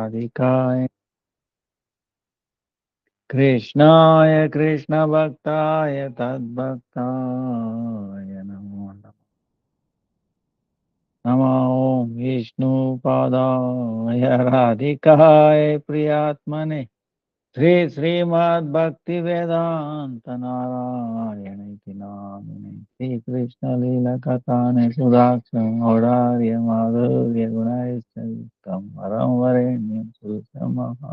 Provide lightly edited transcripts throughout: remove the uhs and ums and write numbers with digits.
Radhikaya Krishnaya Krishna Bhaktaya Tadbhaktaya Namo Namo Vishnu Padaya Radhikaya Priyatmane Sri Srimad Bhakti-Vedanta Narayana Iti Namine Sri Krishna Lila Katane Sudaksham Aurarya Madhurya Gunaistavitam Aram Varenyam Sushamaha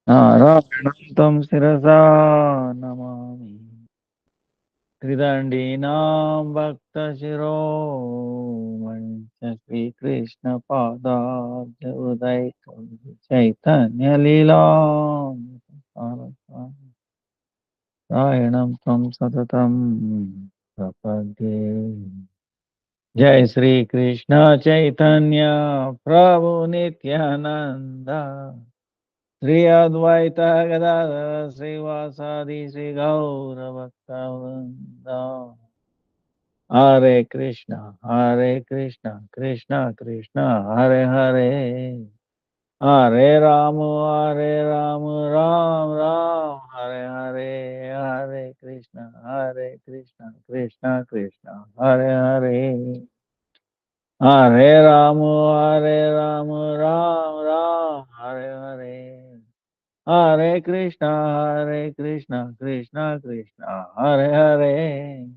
Narayanam Sirasa Namami Tridandinam Bhakta Shiromani Shri Krishna Pada Udai Chaitanya Lila Rayanam Tam Satatam Prapadye Jai Sri Krishna Chaitanya Prabhu Nityananda Sri Advaita Gadadhara Srivasadi Sri Gaura Bhaktavinda Hare Krishna, Krishna Krishna, Hare Hare, Hare Rama, Ram Ram, Hare Hare, Hare Krishna, Krishna Krishna, Hare Hare, Hare Rama, Ram Ram, Hare Hare, Hare Krishna, Krishna Krishna, Hare Hare.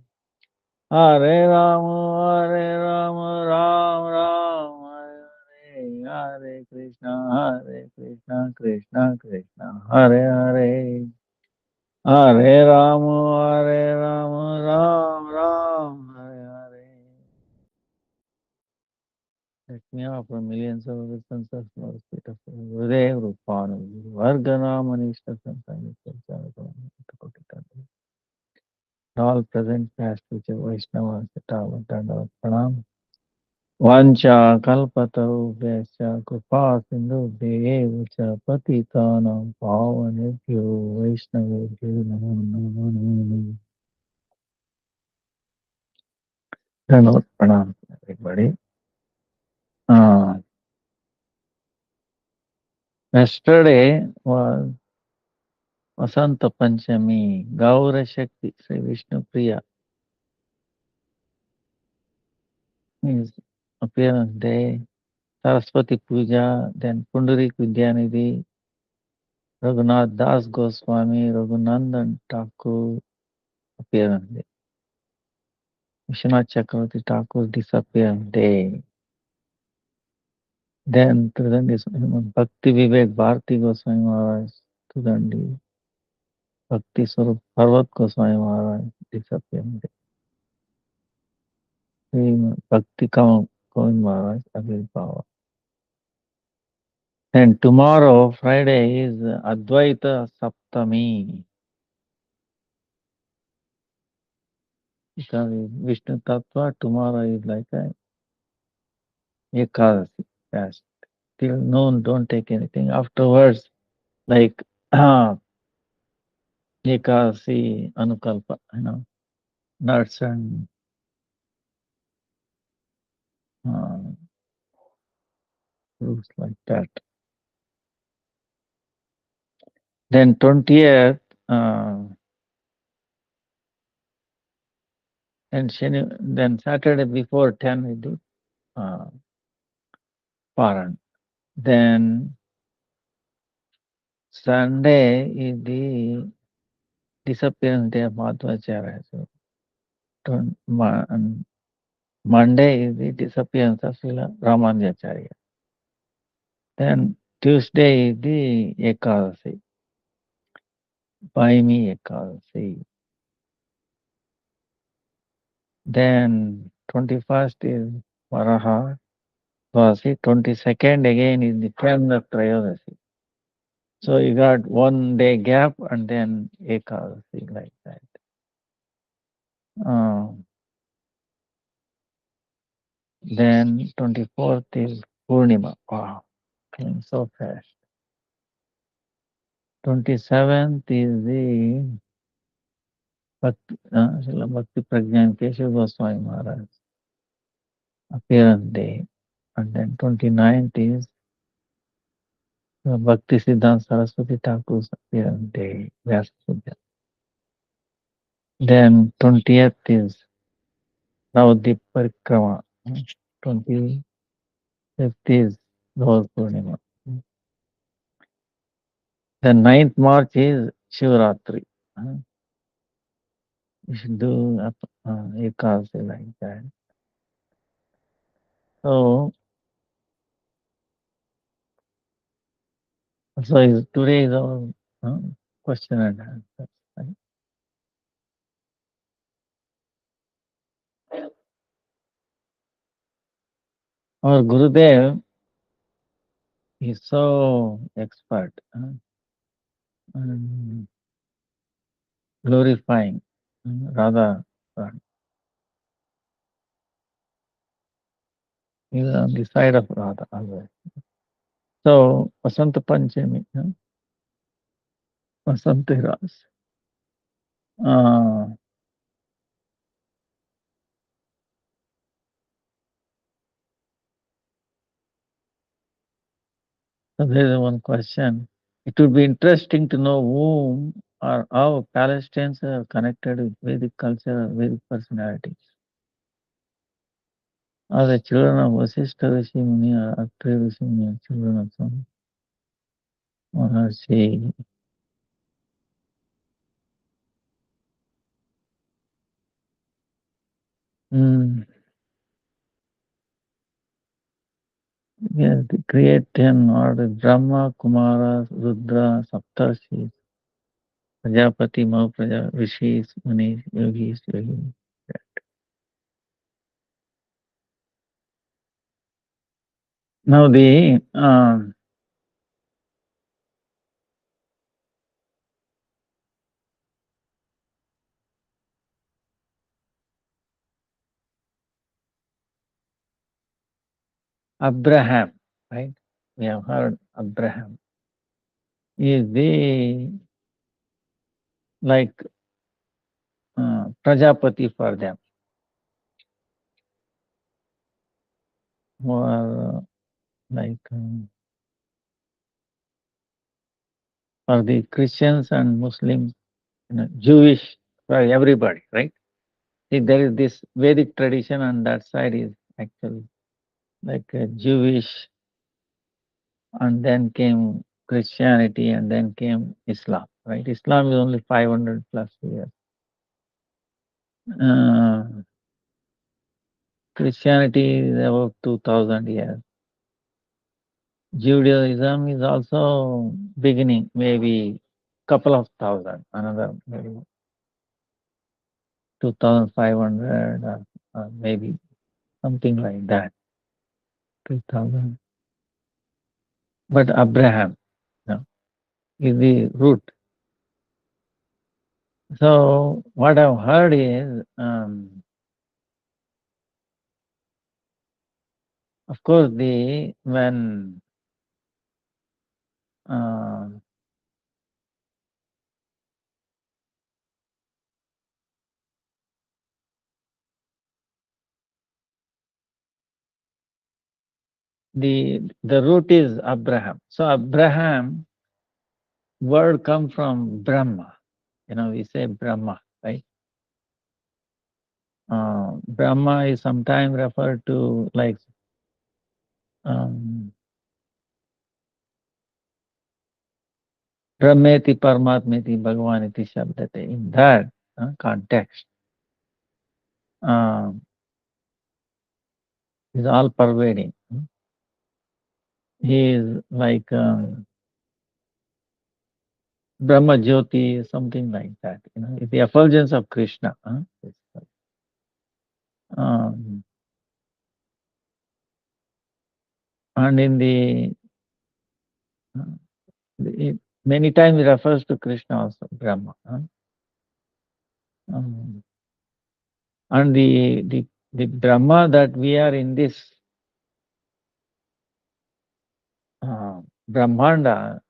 Hare Rama, Ram Ram, Hare Krishna, Krishna Krishna, Hare Hare, Hare Rama, Ram Ram, Hare Hare. Let me offer millions of reasons of mercy of Gurudev Rupanu, Vargana Manishta Santani, all present past future Vaishnavas, Tava, Pranam. Vancha kalpatarubhyascha kripa sindhubhyev cha patitanam pavanebhyo vaishnavebhyo namo namo. Dhanavad pranam, everybody. Yesterday was Vasanta Panchami, Gaura Shakti, Sri Vishnu Priya. His appearance day, Saraswati Puja, then Pundarik Vidyanidhi, Raghunath Das Goswami, Raghunandan Thakur appearance day. Vishwanath Chakravarti Thakur disappearance day. Then present is Bhakti Vivek Bharati Goswami Maharaj Tudandi. Bhakti Swarup Parvat Goswami Maharaj disappearance day. Bhakti Govind Maharaj Avirbhava. And tomorrow, Friday, is Advaita Saptami. Because Vishnu Tattva, tomorrow is like a Ekadasi fast. Till noon, don't take anything. Afterwards, like Ekadasi Anukalpa, nuts and fruits like that. Then 20th, and then Saturday before 10 we do Paran. Then Sunday is the disappearance day of Madhvacharya. So Monday is the disappearance of Srila Ramanujacharya. Then Tuesday is the Ekadasi, Paimi Ekadasi. Then 21st is Varaha Dwasi, 22nd again is the 10th of Trayodasi. So you got 1 day gap and then Ekadasi like that. Then 24th is Purnima. Wow, coming so fast. 27th is the Bhakti Prajnan Keshav Goswami Maharaj appearance day. And then 29th is Bhakti-Siddhanta Saraswati Thakur's appearance day, Vyasa Puja. Then 20th is Navadip Parikrama. 25th is Dol Purnima. Then 9th March is Shivaratri. You should do Ekadasi like that. So today is our question and answer. Right? Our Gurudev is so expert and glorifying Radha. He is on the side of Radha always. So Vasanta Panchami, Vasanta Ras. So there is one question. It would be interesting to know whom or how Palestinians are connected with Vedic culture or Vedic personalities. Are the children of Vasishtha Rishi Muni or Atri Rishi Muni or children of some Maharshi? Yes, the create 10 order Brahma, Kumara, Rudra, Saptarshis, Prajapati, Mahapraja, Rishis, Munis, Yogis, Yogis. Now the Abraham, right? We have heard Abraham is the like Prajapati for them, who are like for the Christians and Muslims, Jewish, for everybody, right? See, there is this Vedic tradition, and that side is actually like Jewish, and then came Christianity, and then came Islam, right? Islam is only 500 plus years. Christianity is about 2000 years. Judaism is also beginning, maybe couple of thousand, another maybe 2500 or maybe something like that, 2000. But Abraham is the root. So what I've heard is, of course, when the root is Abraham. So Abraham word come from Brahma. We say Brahma, right? Brahma is sometimes referred to like Brahmeti Paramatmeti Bhagavaniti Shabdate. In that context, is all pervading. He is like Brahma Jyoti, something like that. It's the effulgence of Krishna. And in many times it refers to Krishna also, Brahma. And the Brahma that we are in this Brahmanda,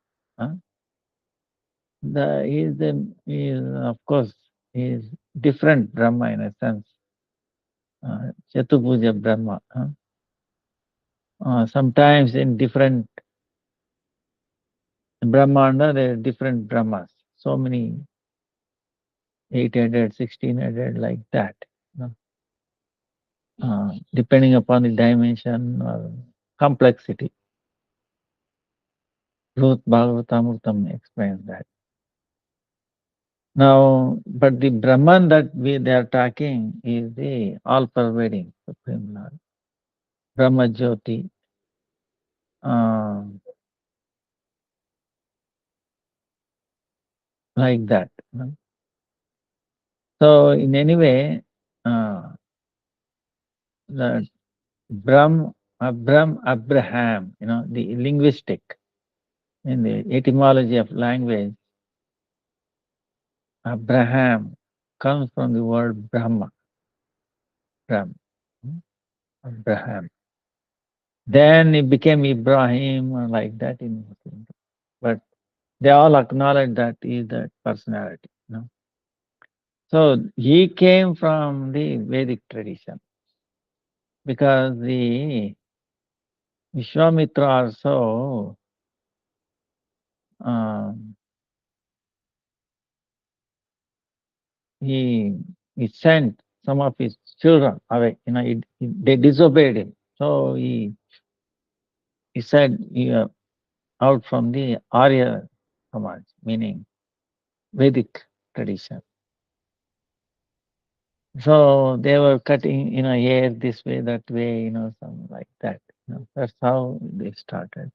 is of course is different Brahma in a sense. Chaturbhuja Brahma. Sometimes in different Brahmanda, there are different Brahmas. So many 8-headed, 16-headed, like that. You know, depending upon the dimension or complexity. Ruth Bhagavatamurtam explains that. Now, but the Brahman that they are talking is the all-pervading Supreme Lord, Brahma Jyoti. Like that. You know. So in any way, the Abraham, the linguistic, in the etymology of language, Abraham comes from the word Brahma, Brahm, Abraham. Then it became Ibrahim, like that in Muslim. But they all acknowledge that he is that personality. So he came from the Vedic tradition because the Vishwamitra also um, he he sent some of his children away. They disobeyed him. So he said out from the Arya Samaj, meaning Vedic tradition. So they were cutting, hair this way, that way, something like that. That's how they started.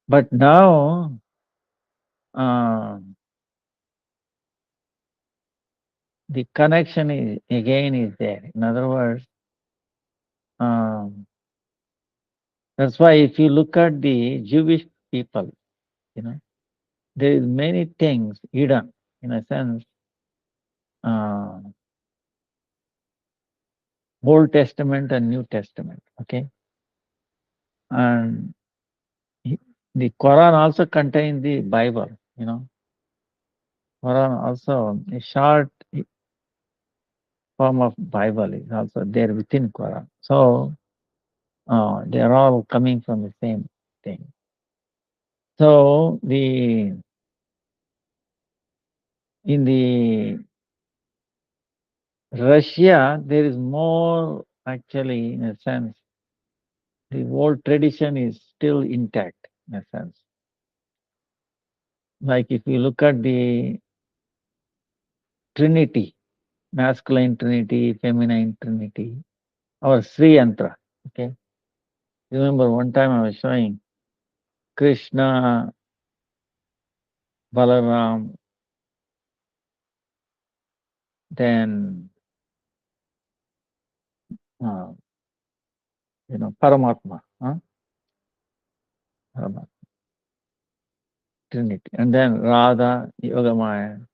But now, the connection is there. In other words, um, that's why if you look at the Jewish people, there is many things hidden, in a sense, uh, Old Testament and New Testament. Okay, and the Quran also contains the Bible. Quran also a short form of Bible is also there within Quran. So they are all coming from the same thing. So in the Russia, there is more actually, in a sense, the old tradition is still intact, in a sense. Like if you look at the Trinity, masculine Trinity, feminine Trinity, or Sri Yantra. Okay. Remember one time I was showing Krishna, Balaram, then uh, Paramatma, Paramatma, Trinity, and then Radha, Yogamaya,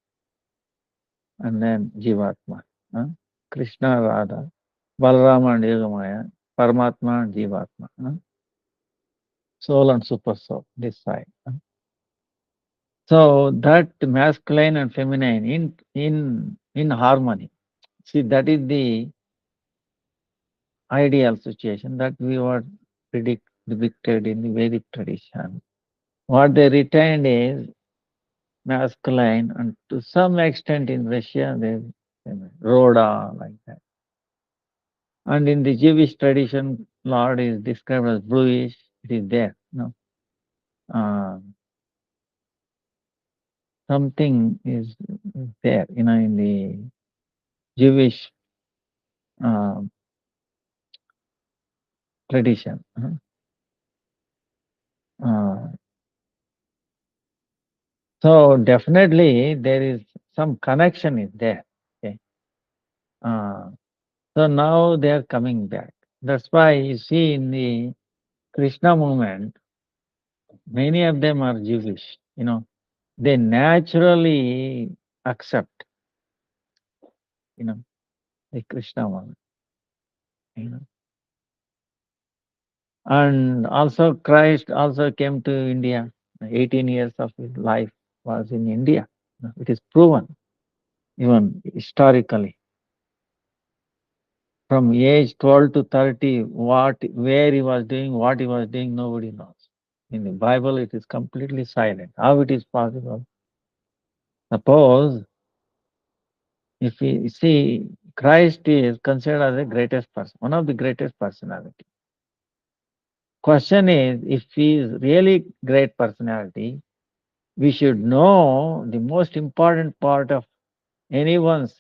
and then Jivatma. Huh? Krishna, Radha, Balarama and Yogamaya, Paramatma and Jivatma. Soul and super soul, this side. So that masculine and feminine in harmony. See, that is the ideal situation that we were depicted in the Vedic tradition. What they retained is masculine, and to some extent in Russia, there's Rhoda, like that. And in the Jewish tradition, Lord is described as bluish. It is there. Uh, something is there, in the Jewish uh, tradition. Uh, so definitely there is some connection is there. Okay. So now they are coming back. That's why you see in the Krishna movement, many of them are Jewish. They naturally accept, the Krishna movement. You know. And also Christ also came to India. 18 years of his life was in India. It is proven, even historically. From age 12 to 30, where he was doing, what he was doing, nobody knows. In the Bible, it is completely silent. How it is possible? Suppose if we see Christ is considered as the greatest person, one of the greatest personality. Question is, if he is really great personality, we should know the most important part of anyone's.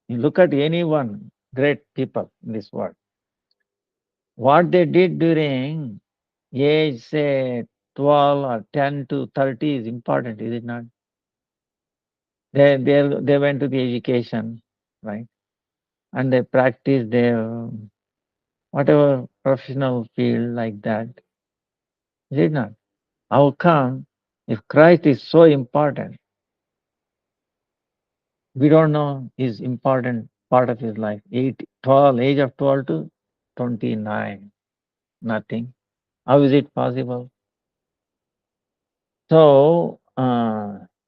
You look at anyone great people in this world. What they did during age, say 12 or 10 to 30 is important, is it not? They went to the education, right? And they practiced their whatever professional field like that. Is it not? How come if Christ is so important, we don't know his important part of his life? 12, age of 12 to 29, nothing. How is it possible? So,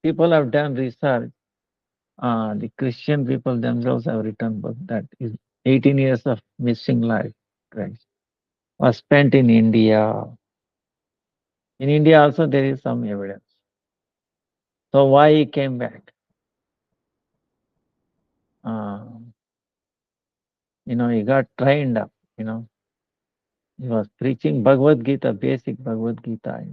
people have done research. The Christian people themselves have written book that is 18 years of missing life, Christ, was spent in India. In India also there is some evidence. So why he came back? Uh, he got trained up, he was preaching Bhagavad Gita, basic Bhagavad Gita.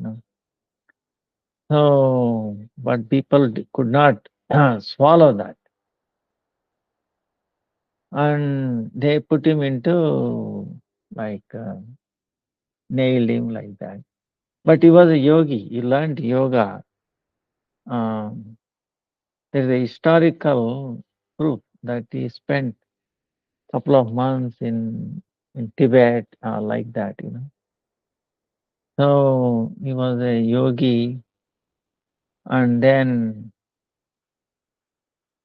So, but people could not swallow that. And they put him into, like, nailed him like that. But he was a yogi, he learned yoga. Um, there's a historical proof that he spent a couple of months in Tibet, like that. So he was a yogi, and then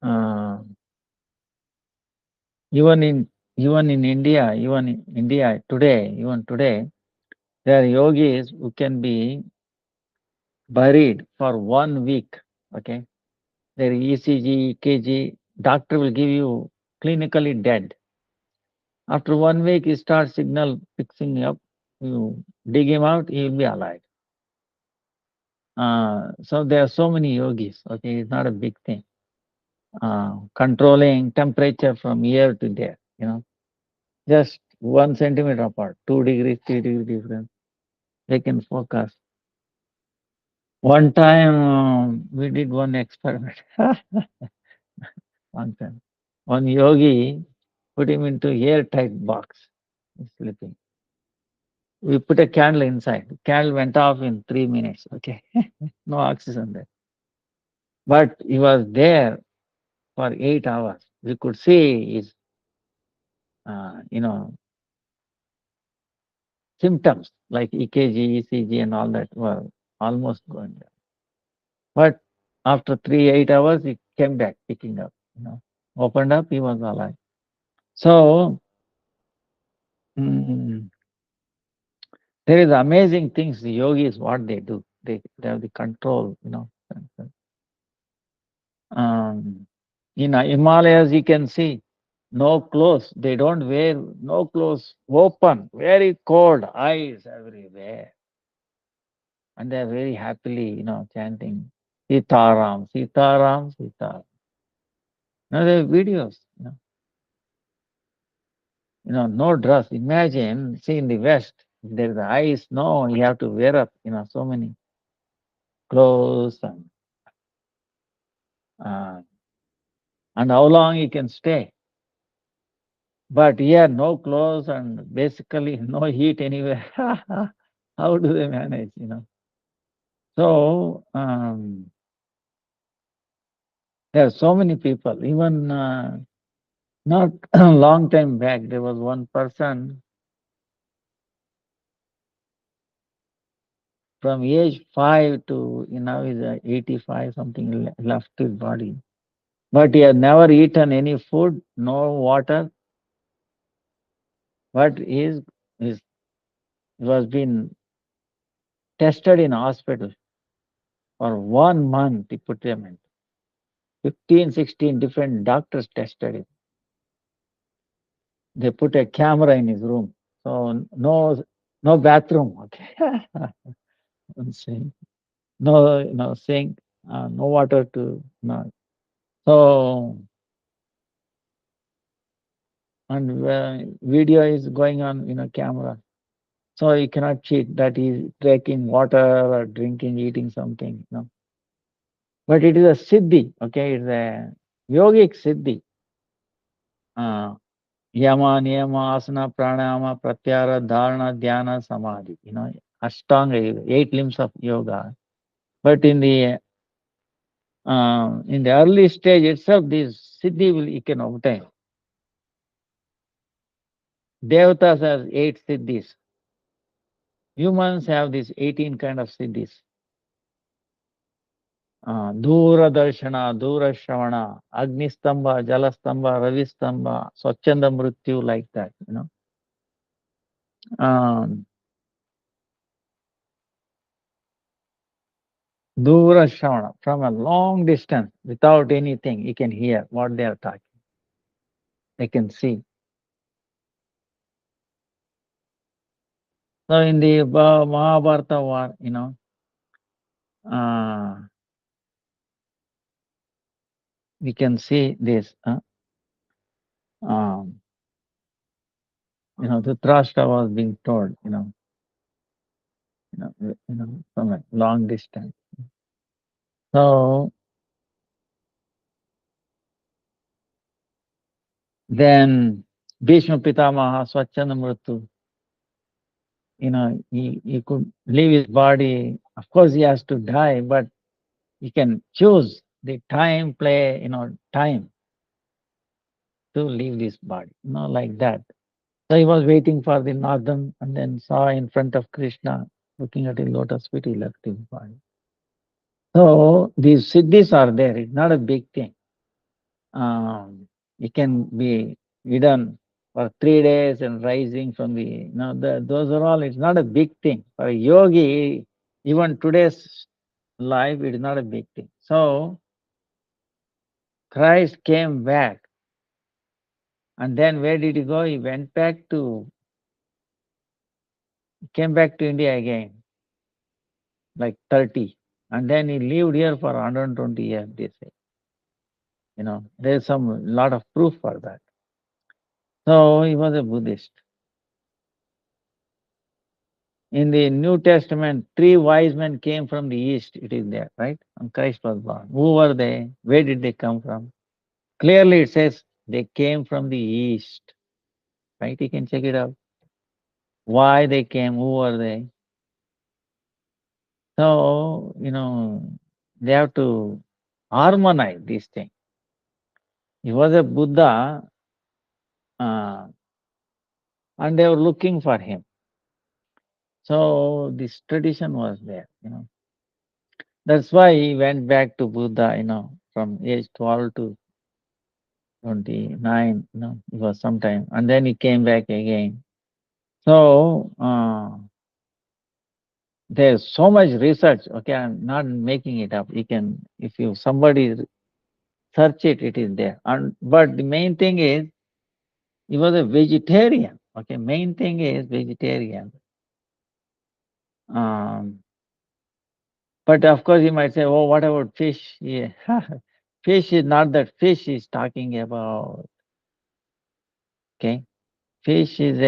uh, even in India today, even today, there are yogis who can be buried for 1 week. Okay, their ECG, EKG, doctor will give you clinically dead. After 1 week, he starts signal fixing up. You dig him out, he will be alive. So there are so many yogis. Okay, it's not a big thing. Controlling temperature from here to there. Just 1 centimeter apart, 2 degrees, 3 degrees difference. They can focus. One time we did one experiment. One time, one yogi put him into airtight box. He's sleeping. We put a candle inside. The candle went off in 3 minutes. Okay, no oxygen there. But he was there for 8 hours. We could see his, uh, you know, symptoms like EKG, ECG, and all that were almost going down. But after 8 hours, he came back, picking up. Opened up, he was alive. So mm, there is amazing things. The yogis, what they do, they have the control. Um, in Himalayas, you can see no clothes. They don't wear no clothes, open, very cold, eyes everywhere. And they're very happily, chanting Sitaram, Sitaram, Sitaram. There are videos, no dress. Imagine, see in the West, if there's ice, no, you have to wear up, so many clothes uh, and how long you can stay. But here, no clothes and basically no heat anywhere. How do they manage? So there are so many people. Even not a long time back, there was one person from age 5 to now is 85 something left his body. But he had never eaten any food, no water. But he was being tested in hospital for 1 month. He put him in 15, 16 different doctors tested him. They put a camera in his room. So no no bathroom, okay. Sink. No, sink, no water to, no. So, and video is going on, camera. So you cannot cheat that he's drinking water or drinking, eating something. But it is a siddhi, okay? It's a yogic siddhi. Uh, Yama, Niyama, Asana, Pranayama, Pratyahara, Dharana, Dhyana, Samadhi. Ashtanga, 8 limbs of yoga. But in the early stage itself, this siddhi you can obtain. Devatas have 8 siddhis. Humans have these 18 kind of siddhis. Dura Darshana, Dura Shravana, Agnistamba, Jalastamba, Ravistamba, Swachanda Mrityu, like that. Um, Dura Shravana, from a long distance, without anything, you can hear what they are talking. They can see. So in the Mahabharata war, uh, we can see this. Um, Dhritarashtra was being told, from a long distance. So then Bhishma Pitamaha, Swachanda Mrityu, he could leave his body. Of course, he has to die, but he can choose the time to leave this body, like that. So he was waiting for the northern and then saw in front of Krishna, looking at his lotus feet, he left his body. So these siddhis are there. It's not a big thing. It can be hidden for 3 days and rising from those are all, it's not a big thing. For a yogi, even today's life, it is not a big thing. So Christ came back. And then where did he go? He came back to India again, like 30. And then he lived here for 120 years, they say. There's some lot of proof for that. So he was a Buddhist. In the New Testament, 3 wise men came from the east, it is there, right? And Christ was born. Who were they? Where did they come from? Clearly it says they came from the east, right? You can check it out. Why they came, who were they? So, they have to harmonize these things. He was a Buddha, uh, and they were looking for him. So this tradition was there. That's why he went back to Buddha, from age 12 to 29, it was sometime. And then he came back again. So there's so much research. Okay, I'm not making it up. If somebody search it, it is there. But the main thing is, he was a vegetarian. Okay, main thing is vegetarian. But of course, you might say, oh, what about fish? Yeah. Fish is not that fish he's talking about. Okay. Fish is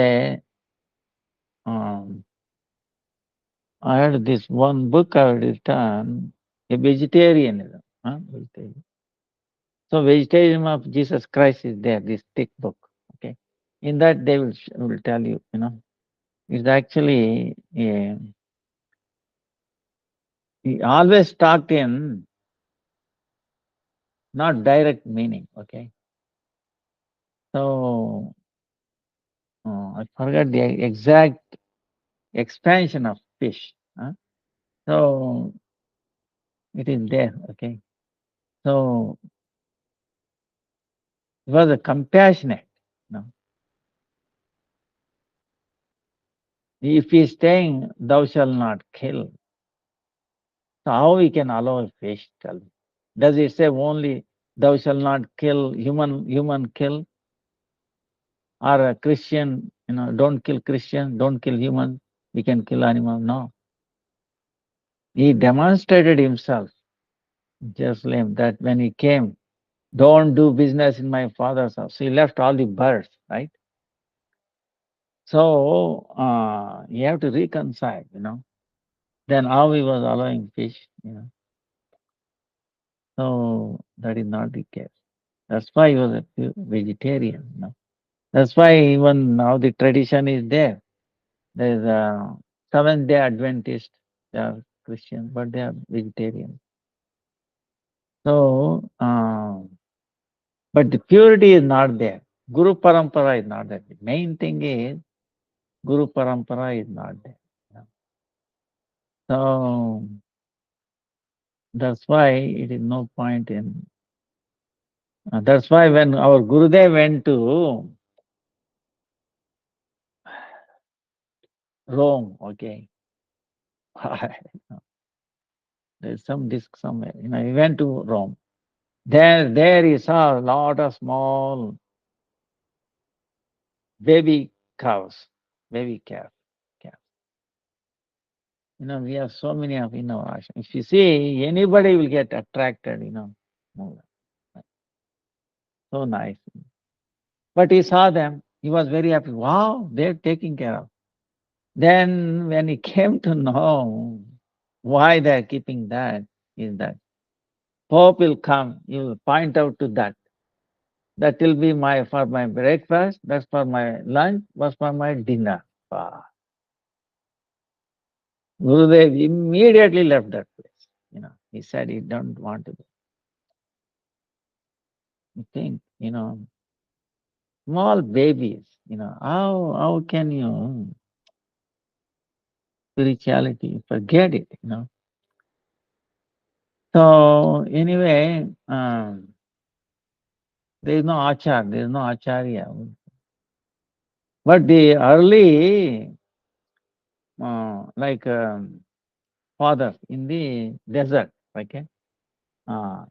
I had this one book I had written, a vegetarianism. Vegetarian. So vegetarianism of Jesus Christ is there, this thick book. Okay. In that they will tell you, it's actually, he always talked in not direct meaning. Okay. So I forgot the exact expansion of fish. So it is there. Okay. So it was a compassionate. If he is saying, thou shalt not kill, so how we can allow a fish? Tell me. Does it say only thou shalt not kill human kill? Or a Christian, don't kill Christian, don't kill human? We can kill animal? No. He demonstrated himself, Jerusalem, that when he came, don't do business in my father's house. He left all the birds, right? So you have to reconcile. Then how he was allowing fish. So that is not the case. That's why he was a pure vegetarian. That's why even now the tradition is there. There is a Seventh Day Adventist. They are Christian, but they are vegetarian. So, but the purity is not there. Guru Parampara is not there. The main thing is Guru Parampara is not there. So that's why it is no point in. That's why when our Gurudev went to Rome, okay, there's some disc somewhere. He went to Rome. There he saw a lot of small baby cows, baby calf. We have so many of in our ashram. If you see, anybody will get attracted. So nice. But he saw them. He was very happy. Wow, they're taking care of. Then when he came to know why they're keeping that, is that Pope will come, he will point out to that. That will be for my breakfast, that's for my lunch, was for my dinner. Ah. Gurudev immediately left that place. He said he don't want to. You think, small babies, how can you spirituality forget it? So anyway, there is no achar, there is no acharya. But the early, like father in the desert, okay,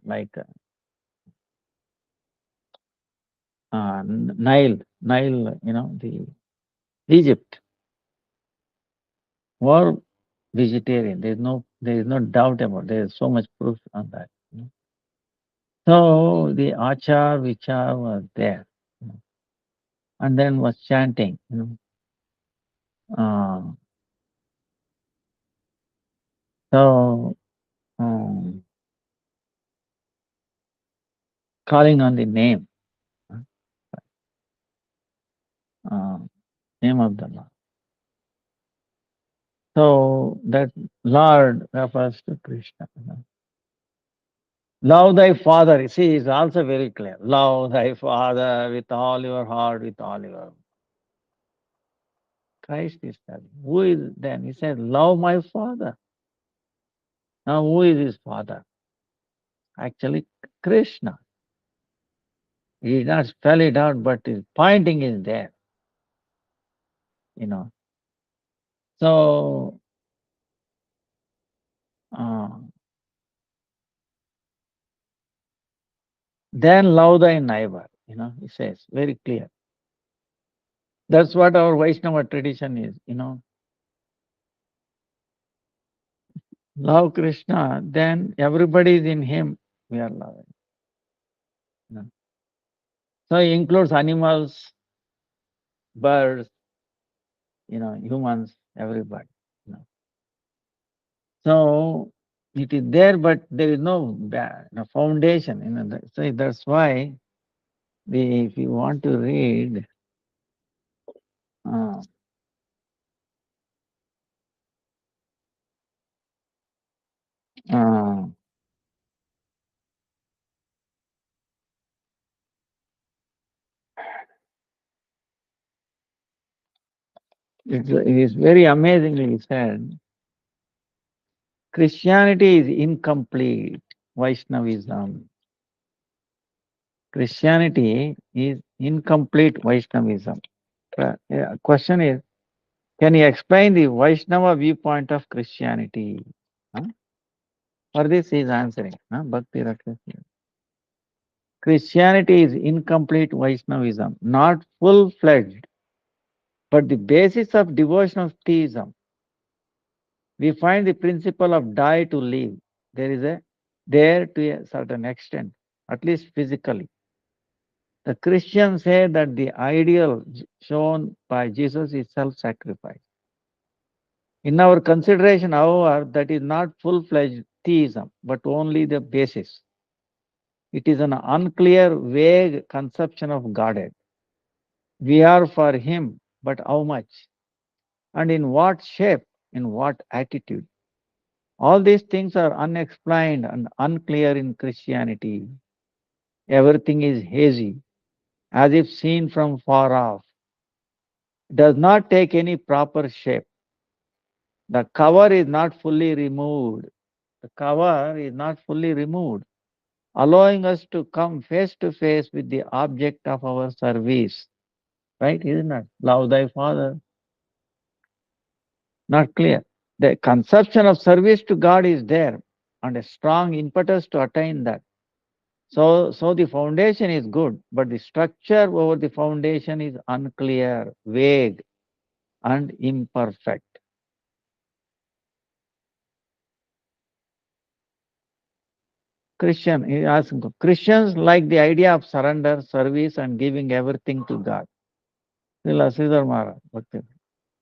like Nile, the Egypt were vegetarian. There is no doubt about. There is so much proof on that. So the achar, vichar was there, and then was chanting. Uh, so um, calling on the uh, name of the Lord. So that Lord refers to Krishna. Love thy father. See, it's also very clear. Love thy father with all your heart, with all your. Christ is telling. Who is then? He said, love my father. Now, who is his father? Actually, Krishna. He did not spell it out, but his pointing is there. So, uh, then love thy neighbor. He says very clear. That's what our Vaishnava tradition is. Love Krishna, then everybody is in him. We are loving. So it includes animals, birds, humans, everybody. You know. So it is there, but there is no foundation. So that's why if you want to read, uh, uh, it is very amazingly said. Christianity is incomplete. Vaishnavism. Christianity is incomplete Vaishnavism. Question is, can you explain the Vaishnava viewpoint of Christianity? Huh? For this he is answering. Bhakti Rakshasa. Christianity is incomplete Vaishnavism, not full-fledged, but the basis of devotional theism. we find the principle of die to live. There is a there to a certain extent, at least physically. The Christians say that the ideal shown by Jesus is self-sacrifice. In our consideration, however, that is not full-fledged theism, but only the basis. It is an unclear, vague conception of Godhead. We are for Him, but how much? And in what shape? In what attitude? All these things are unexplained and unclear in Christianity. Everything is hazy, as if seen from far off. It does not take any proper shape. The cover is not fully removed. The cover is not fully removed, allowing us to come face to face with the object of our service. Right? Isn't it? Love thy father. Not clear. The conception of service to God is there and a strong impetus to attain that. So the foundation is good, but the structure over the foundation is unclear, vague, and imperfect. He asking, Christians like the idea of surrender, service, and giving everything to God. Sridhar Maharaj,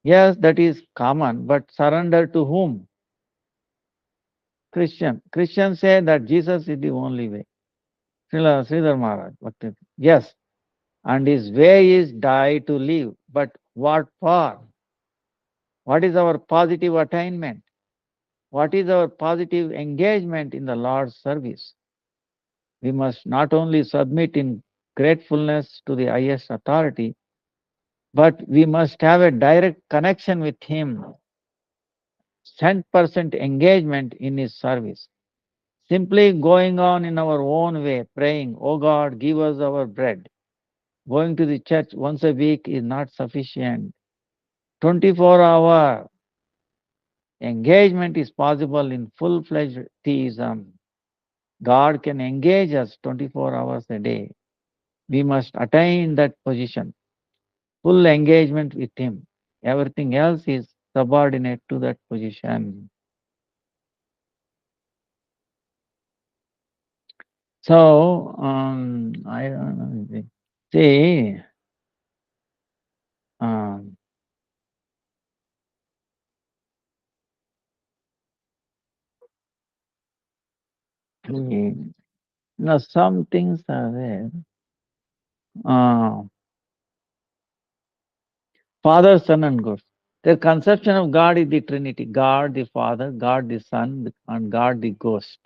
yes, that is common, but surrender to whom? Christians say that Jesus is the only way. Sridhar Maharaj, yes, and his way is die to live. But what for? What is our positive attainment? What is our positive engagement in the Lord's service? We must not only submit in gratefulness to the highest authority, but we must have a direct connection with Him, 100% engagement in His service. Simply going on in our own way, praying, Oh God, give us our bread. Going to the church once a week is not sufficient. 24-hour engagement is possible in full-fledged theism. God can engage us 24 hours a day. We must attain that position, full engagement with Him. Everything else is subordinate to that position. So, I don't know. See, um, some things are there. Uh, Father, Son, and Ghost. Their conception of God is the Trinity: God the Father, God the Son, and God the Ghost.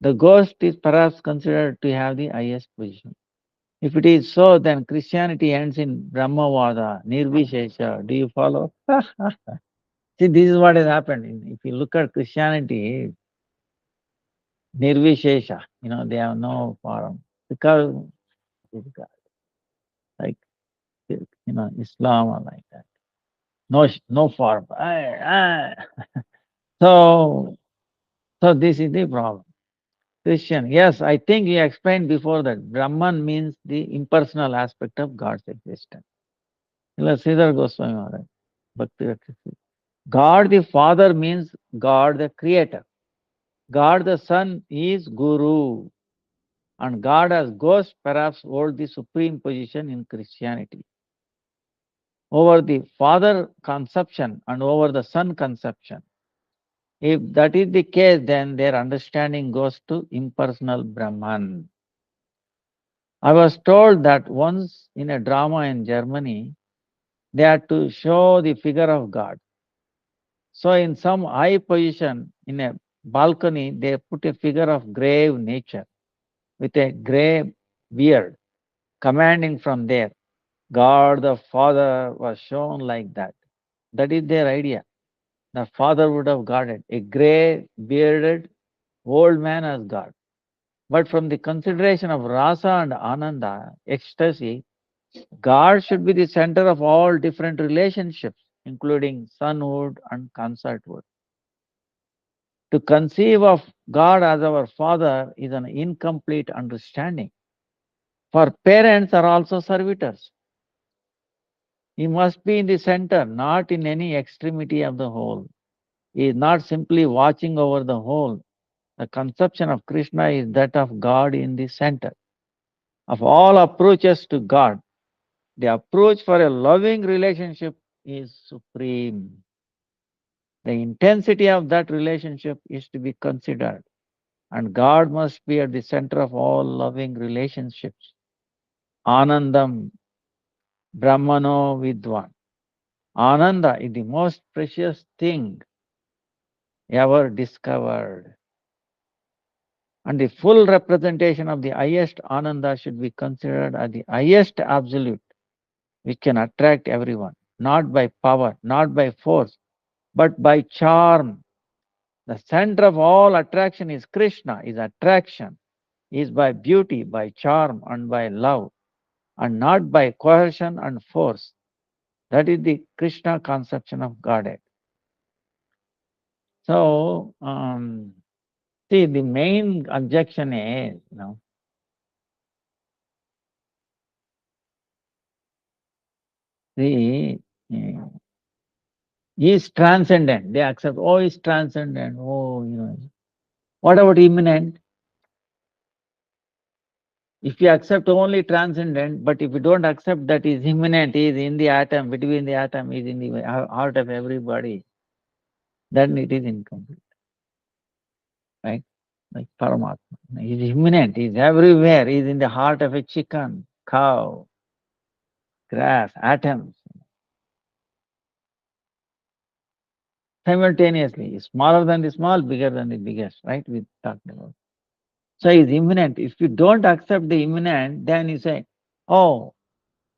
The ghost is perhaps considered to have the highest position. If it is so, then Christianity ends in Brahmavada, Nirvishesha. Do you follow? See, this is what has happened. If you look at Christianity, Nirvishesha, they have no form. Because, like, Islam or like that. No form. So, so this is the problem. Christian, yes, I think you explained before that Brahman means the impersonal aspect of God's existence. Sridhar Goswami Maharaj, Bhakti-Vidanta. God the Father means God the Creator. God the Son is Guru. And God as Ghost perhaps hold the supreme position in Christianity. Over the Father conception and over the Son conception. If that is the case, then their understanding goes to impersonal Brahman. I was told that once in a drama in Germany, they had to show the figure of God. So, in some high position in a balcony, they put a figure of grave nature with a grey beard, commanding from there. God the Father was shown like that. That is their idea. The Father would have guarded a grey bearded old man as God. But from the consideration of rasa and ananda, ecstasy, God should be the center of all different relationships, including sonhood and consorthood. To conceive of God as our Father is an incomplete understanding. For parents are also servitors. He must be in the center, not in any extremity of the whole. He is not simply watching over the whole. The conception of Krishna is that of God in the center. Of all approaches to God, the approach for a loving relationship is supreme. The intensity of that relationship is to be considered, and God must be at the center of all loving relationships. Anandam Brahmano Vidwan. Ananda is the most precious thing ever discovered. And the full representation of the highest Ananda should be considered as the highest absolute, which can attract everyone, not by power, not by force, but by charm. The center of all attraction is Krishna, is attraction, is by beauty, by charm, and by love, and not by coercion and force. That is the Krishna conception of Godhead. So, see, the main objection is, the he is transcendent. They accept, oh, he's transcendent. Oh, what about immanent? If you accept only transcendent, but if you don't accept that is immanent, he is in the atom, between the atom, is in the heart of everybody, then it is incomplete, right? Like Paramatma. He is immanent, he is everywhere, he is in the heart of a chicken, cow, grass, atoms. Simultaneously, smaller than the small, bigger than the biggest, right? We talked about. So he is immanent. If you don't accept the immanent, then you say, oh,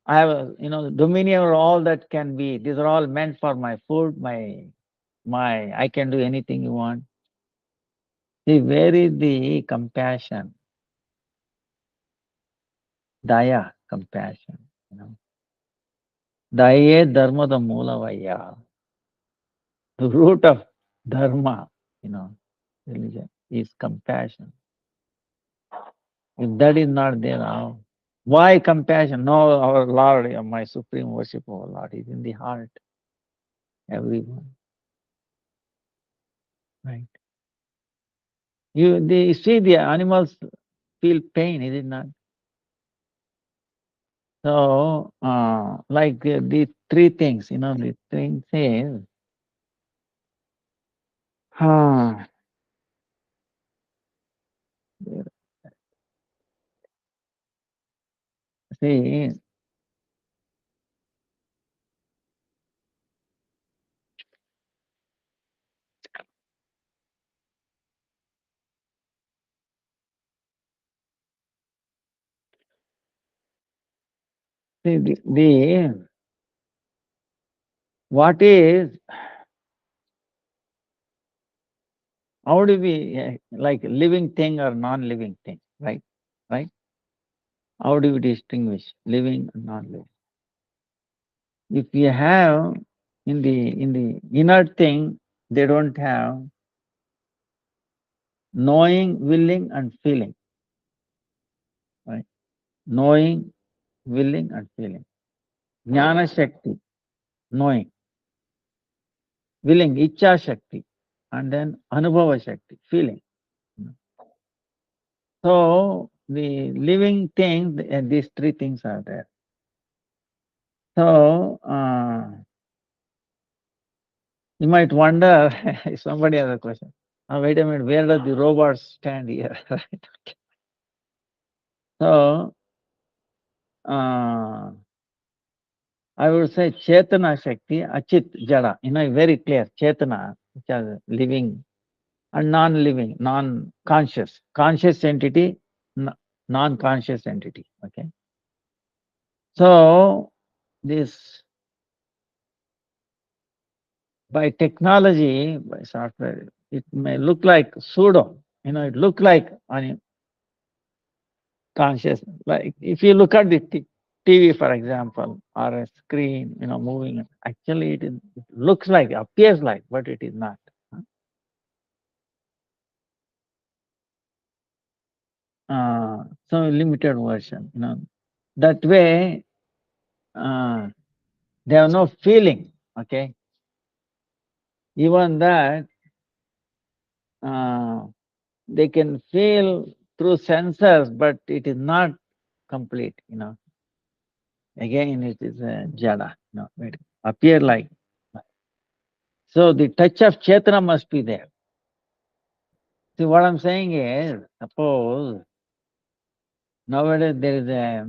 I have dominion over all that can be. These are all meant for my food, I can do anything you want. See, where is the compassion? Daya, compassion. Daye dharma the moola vaya. The root of dharma, religion, is compassion. If that is not there, how? Why compassion? No, our Lord, my supreme worship of our Lord is in the heart, everyone. Right? They see the animals feel pain, is it not? So, like the three things, the thing says, ah, see, what is, how do we, like living thing or non-living thing, right? Right? How do we distinguish living and non-living? If you have in the inert thing, they don't have knowing, willing, and feeling, right? Knowing, willing, and feeling. Jnana Shakti, knowing, willing, Icha Shakti, and then Anubhava Shakti, feeling. So the living thing, these three things are there. So you might wonder, if somebody has a question, wait a minute, where does the robot stand here? Right? So I would say Chetana Shakti, Achit Jada, very clear. Chetana, which are living and non-living, non-conscious. Conscious entity, non-conscious entity. Okay. So this, by technology, by software, it may look like pseudo. It look like conscious. Like if you look at the TV, for example, or a screen, moving, actually it looks like, appears like, but it is not. So limited version, that way they have no feeling. Okay, Even that, uh, they can feel through sensors, but it is not complete. Again, it is a jada, it appear like. So the touch of Chetana must be there. See, what I'm saying is, suppose nowadays there is a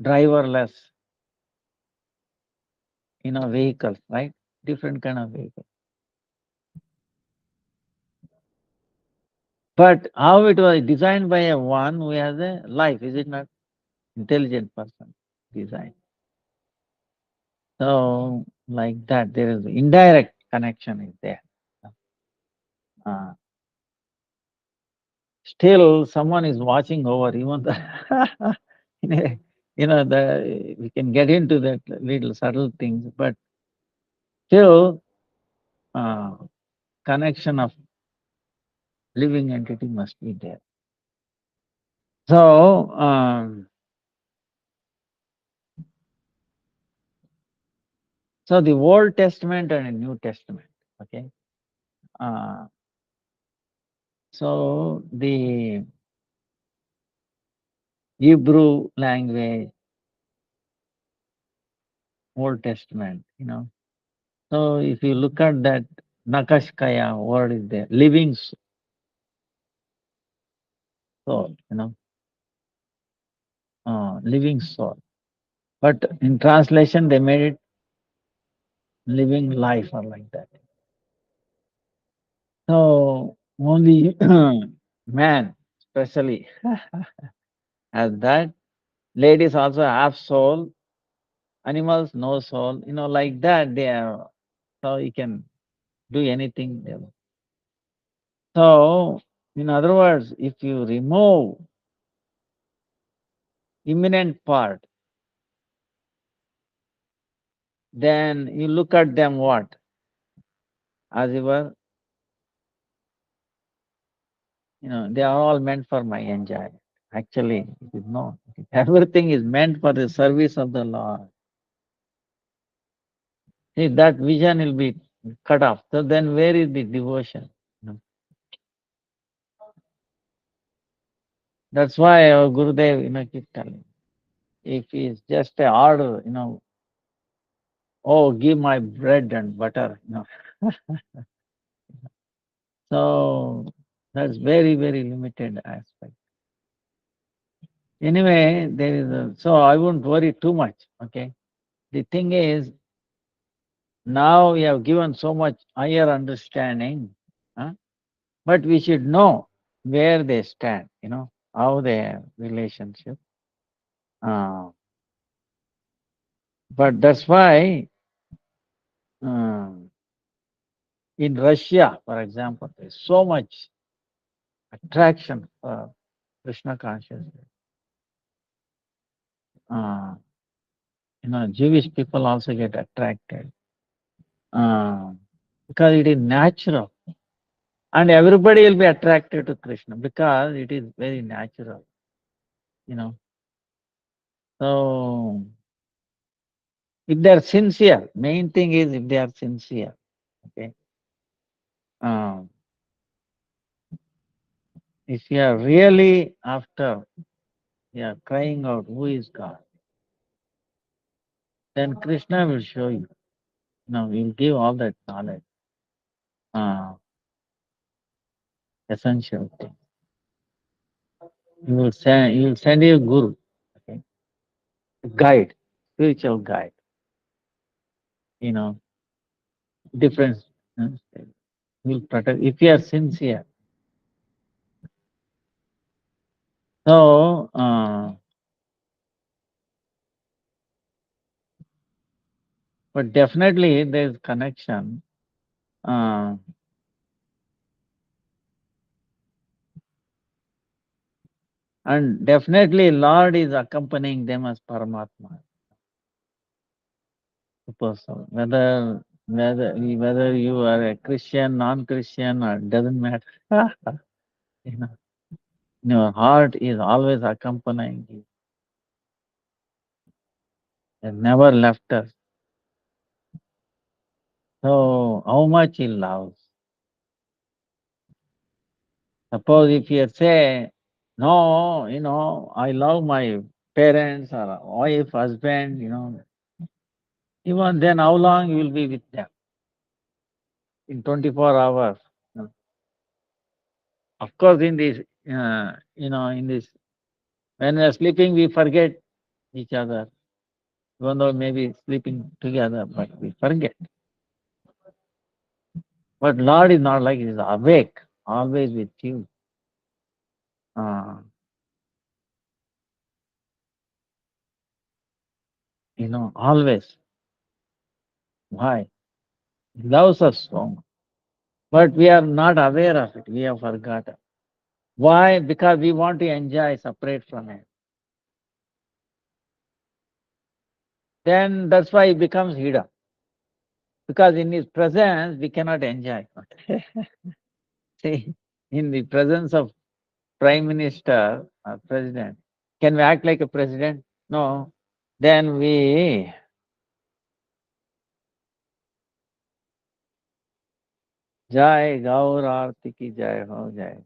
driverless, vehicles, right? Different kind of vehicle. But how it was designed by a one who has a life, is it not? Intelligent person design. So like that, there is indirect connection is there. Uh, Still, someone is watching over, even the, we can get into that little subtle things, but still, uh, connection of living entity must be there. So, so the Old Testament and the New Testament, okay. Uh, so the Hebrew language, Old Testament. So if you look at that Nakashkaya word is there, living soul, living soul. But in translation, they made it living life or like that. So only man, especially, has that. Ladies also have soul. Animals no soul. Like that. They are so you can do anything. So, in other words, if you remove imminent part, then you look at them what? As if they are all meant for my enjoyment. Actually, it is not. Everything is meant for the service of the Lord. See, that vision will be cut off. So then where is the devotion? That's why our Gurudev, keep telling. If it's just a order, oh, give my bread and butter. So that's very, very limited aspect. Anyway, so I won't worry too much. Okay. The thing is, now we have given so much higher understanding, huh? But we should know where they stand, how their relationship. Uh, but that's why um, in Russia, for example, there's so much attraction for Krishna consciousness. Uh, Jewish people also get attracted uh, because it is natural. And everybody will be attracted to Krishna because it is very natural. So if they are sincere, main thing is if they are sincere, okay. Um, if you are really after, you are crying out, who is God? Then Krishna will show you. He will give all that knowledge, uh, essential thing. He will send you a guru, okay, guide, spiritual guide. You know, different. Will protect if you are sincere. So, but definitely there is connection. Uh, and definitely Lord is accompanying them as Paramatma. Suppose so. Whether you are a Christian, non-Christian, or doesn't matter. you know, your heart is always accompanying you. It has never left us. So how much he loves. Suppose if you say, no, I love my parents or wife, husband, even then how long you will be with them? In 24 hours. No. Of course, in this, in this, when we are sleeping, we forget each other, even though maybe sleeping together, but we forget. But Lord is not like, He is awake, always with you. Uh, always. Why? He loves us so much. But we are not aware of it. We have forgotten. Why? Because we want to enjoy separate from Him. Then that's why it becomes hidden. Because in His presence, we cannot enjoy. See, in the presence of Prime Minister or President, can we act like a president? No. Then we, Jai Gaur Aarti ki Jai ho Jai.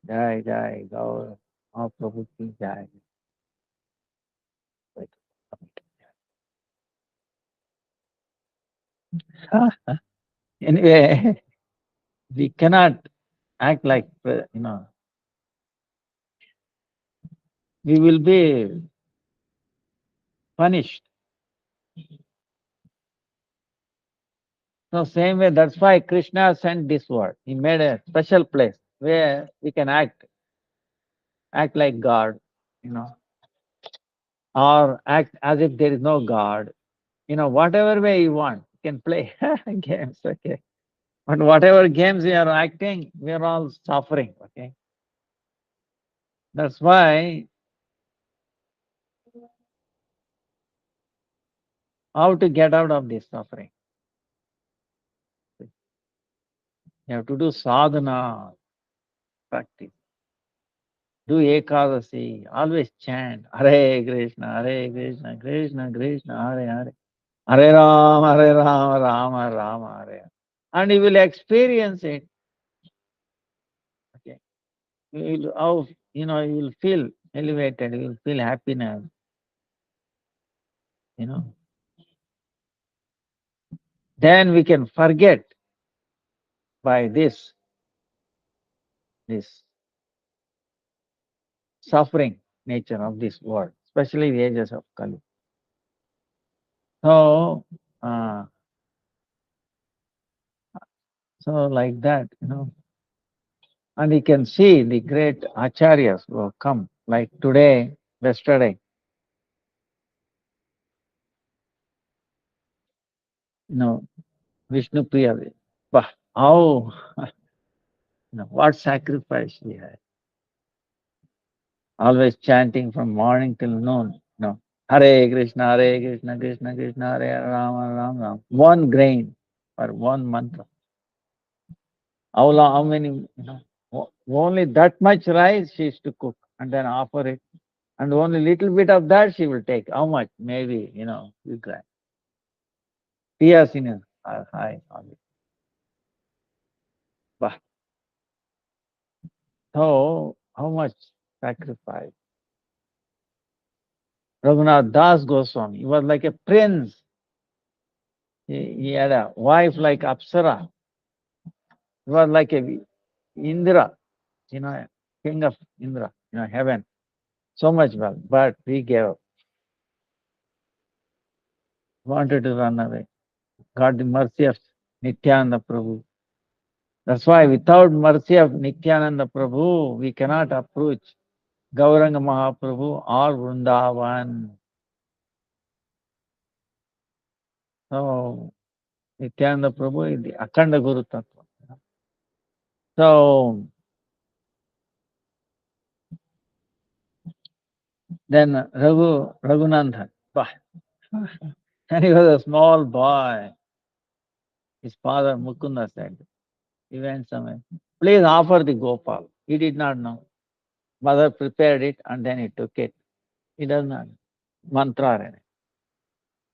Jai Jai Gaur Mahaprabhu ki Jai. Anyway, we cannot act like, we will be punished. So same way, that's why Krishna sent this word. He made a special place where we can act like God, or act as if there is no God. Whatever way you want, you can play games, okay? But whatever games we are acting, we are all suffering, okay? That's why how to get out of this suffering? You have to do sadhana, practice. Do Ekadasi, always chant Hare Krishna, Hare Krishna, Krishna Krishna, Hare Hare, Hare Rama, Hare Rama, Rama Rama, Hare Hare. And you will experience it. Okay. You will feel elevated, you will feel happiness, you know. Then we can forget by this suffering nature of this world, especially the ages of Kali. So, uh, so like that, and you can see the great acharyas who have come, like today, yesterday, Vishnu Priya. Bah, how, what sacrifice she had. Always chanting from morning till noon. Hare Krishna, Hare Krishna, Krishna Krishna, Hare Hare, Rama Rama Rama. One grain or one mantra. How long? How many? Only that much rice she used to cook and then offer it, and only little bit of that she will take. How much? Maybe few grams. Tears in her eyes. But so how much sacrifice? Raghunath Das Goswami, he was like a prince. He had a wife like Apsara. He was like a Indra, king of Indra, heaven. So much wealth, but he gave up. Wanted to run away. Got the mercy of Nityananda Prabhu. That's why without mercy of Nityananda Prabhu, we cannot approach Gauranga Mahaprabhu or Vrindavan. So Nityananda Prabhu is the Akhanda Guru Tattva. So then Raghunandan, and he was a small boy. His father Mukunda said, he went somewhere, please offer the Gopal. He did not know. Mother prepared it and then he took it. He does not know. Mantra.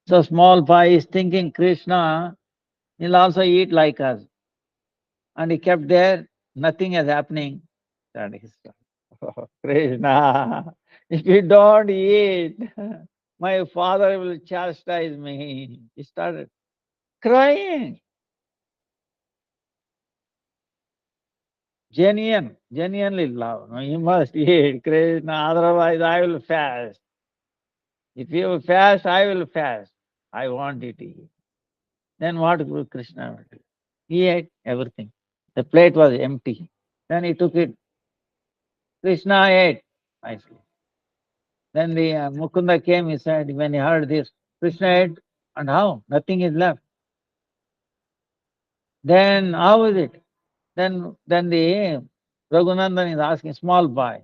So small boy is thinking Krishna He'll also eat like us. And he kept there, nothing is happening. And he said, "Oh, Krishna, if you don't eat, my father will chastise me." He started crying. Genuinely love. No, you must eat, Krishna, otherwise I will fast. If you fast, I will fast. I want you to eat. Then what Guru Krishna will do? He ate everything. The plate was empty. Then he took it. Krishna ate nicely. Then the Mukunda came, he said, when he heard this, Krishna ate, and how? Nothing is left. Then how is it? Then the Raghunandan is asking, small boy,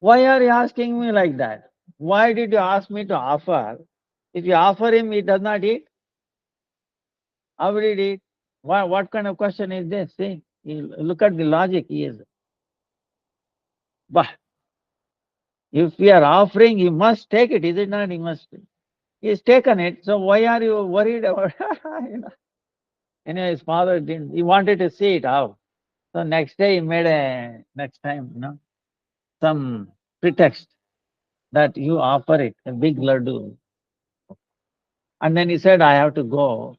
why are you asking me like that? Why did you ask me to offer? If you offer him, he does not eat. How will he eat? What kind of question is this? See, look at the logic he is. But if we are offering, he must take it, is it not? He must. He has taken it, so why are you worried about you know? Anyway, his father didn't. He wanted to see it how. So next day he made next time, some pretext that you offer it, a big laddu. And then he said, I have to go.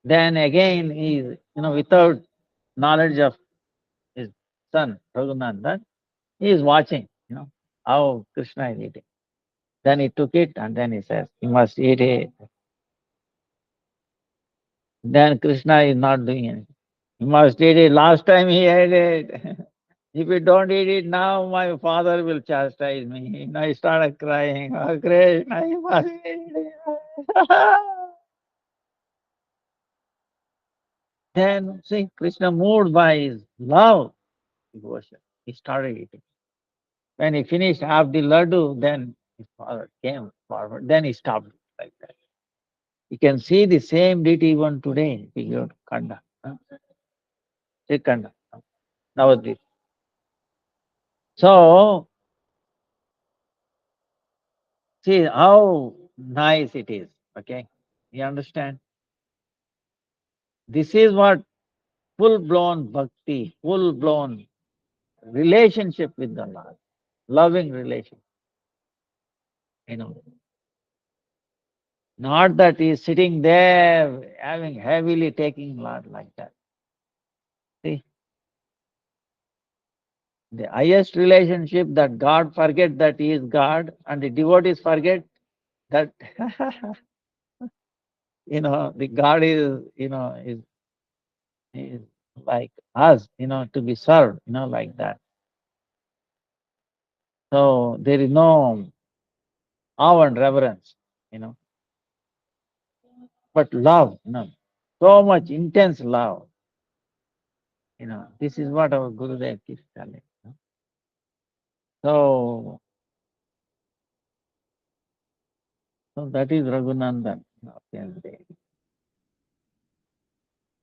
Then again, without knowledge of his son, Raghunandan, he is watching, how Krishna is eating. Then he took it and then he says, you must eat it. Then Krishna is not doing anything. You must eat it. Last time he ate it. If you don't eat it now, my father will chastise me. And I started crying. Oh, Krishna, you must eat it. Then, see, Krishna moved by his love, devotion. He started eating. When he finished half the laddu, then his father came forward. Then he stopped like that. You can see the same deity even today. If you go to Kanda, Kanda, Navadvip. So, see how nice it is. Okay, you understand? This is what full blown bhakti, full blown relationship with the Lord, loving relation. You know, not that he is sitting there having heavily taking Lord like that. See, the highest relationship that God forget that he is God, and the devotees forget that the God is like us, to be served, like that. So there is no awe and reverence, you know, but love, so much intense love. This is what our Gurudev keeps telling. So, so that is Raghunandan.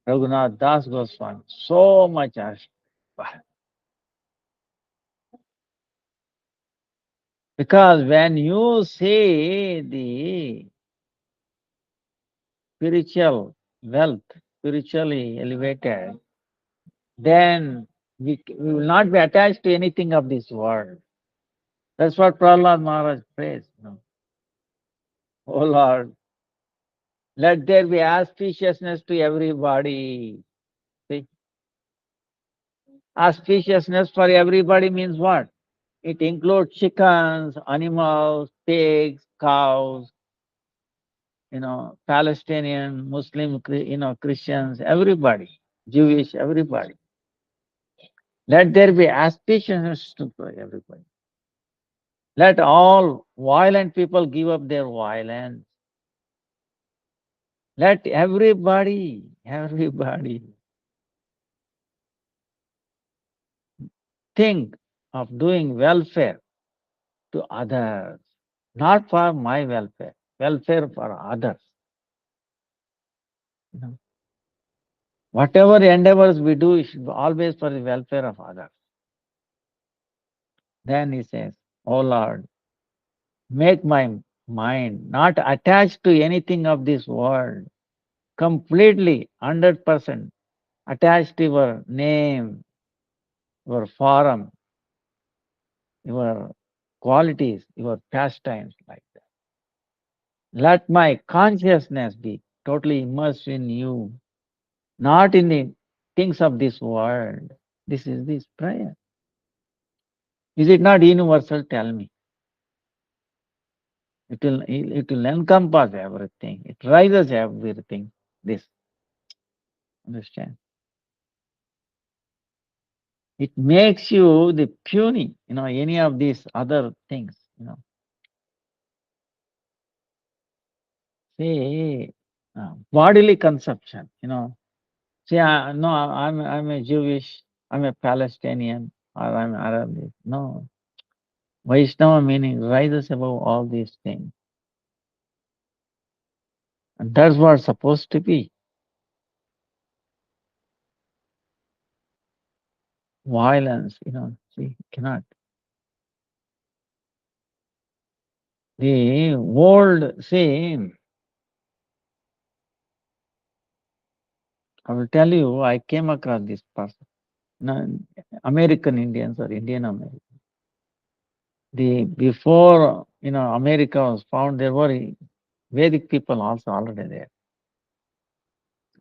Raghunath Das Goswami, so much ash. Because when you see the spiritual wealth, spiritually elevated, then we will not be attached to anything of this world. That's what Prahlad Maharaj prays. Oh Lord, let there be auspiciousness to everybody. See, auspiciousness for everybody means what? It includes chickens, animals, pigs, cows, Palestinian, Muslim, Christians, everybody, Jewish, everybody. Let there be auspiciousness to everybody. Let all violent people give up their violence. Let everybody think of doing welfare to others, not for my welfare, welfare for others. Whatever endeavors we do, it should be always for the welfare of others. Then he says, oh Lord, make my mind not attached to anything of this world. completely 100% attached to your name, your form, your qualities, your pastimes like that. Let my consciousness be totally immersed in you, not in the things of this world. This is this prayer. Is it not universal? Tell me. It will encompass everything. It rises everything. This understand. It makes you the puny. Any of these other things. See, bodily consumption. See, no, I'm a Jewish. I'm a Palestinian, or I'm Arab. No, Vaishnava meaning rises above all these things. And that's what's supposed to be. Violence, see, cannot. The world, see, I will tell you, I came across this person. No, American Indians or Indian Americans. Before, America was found, there were Vedic people also already there.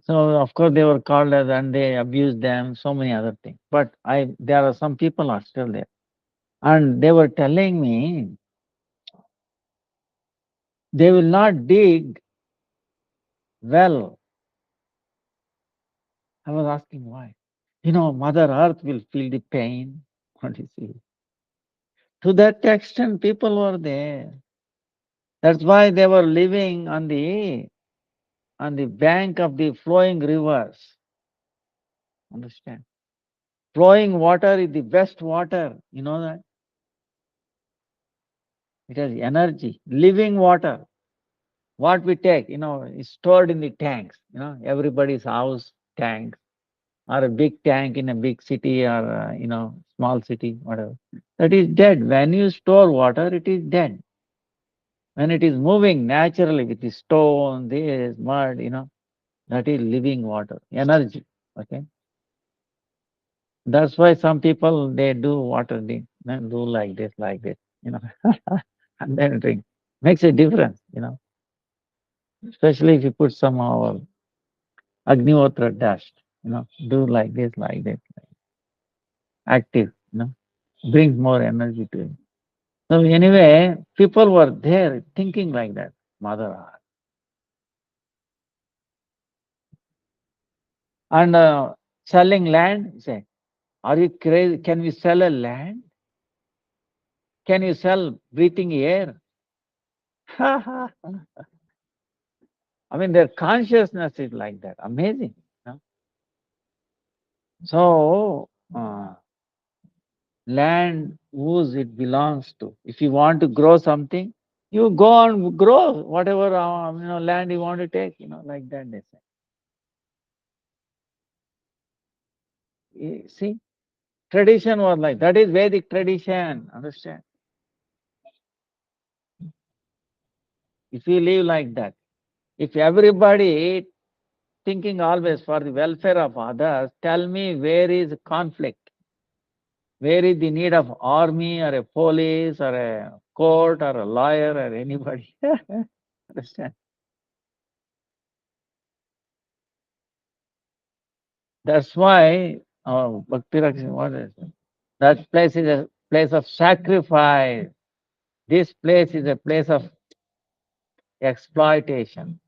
So of course they were called as, and they abused them, so many other things. But there are some people are still there. And they were telling me they will not dig well. I was asking why. Mother Earth will feel the pain. What do you see? To that extent, people were there. That's why they were living on the bank of the flowing rivers. Understand? Flowing water is the best water. You know that? It has energy. Living water. What we take, is stored in the tanks. Everybody's house tank or a big tank in a big city or small city, whatever. That is dead. When you store water, it is dead. When it is moving naturally with the stone, this mud, that is living water, energy. Okay. That's why some people they do water, they do like this, and then drink. Makes a difference, especially if you put some Agnihotra dust, do like this, active, brings more energy to it. So anyway, people were there thinking like that, Mother Earth. And selling land, say, are you crazy? Can we sell a land? Can you sell breathing air? I mean, their consciousness is like that. Amazing. So, land whose it belongs to. If you want to grow something, you go and grow whatever land you want to take. Like that they say. See, tradition was like that is Vedic tradition. Understand? If you live like that, if everybody thinking always for the welfare of others, tell me where is conflict? Where is the need of army or a police or a court or a lawyer or anybody? Understand? That's why Bhakti Raksha, what is it? That place is a place of sacrifice. This place is a place of exploitation.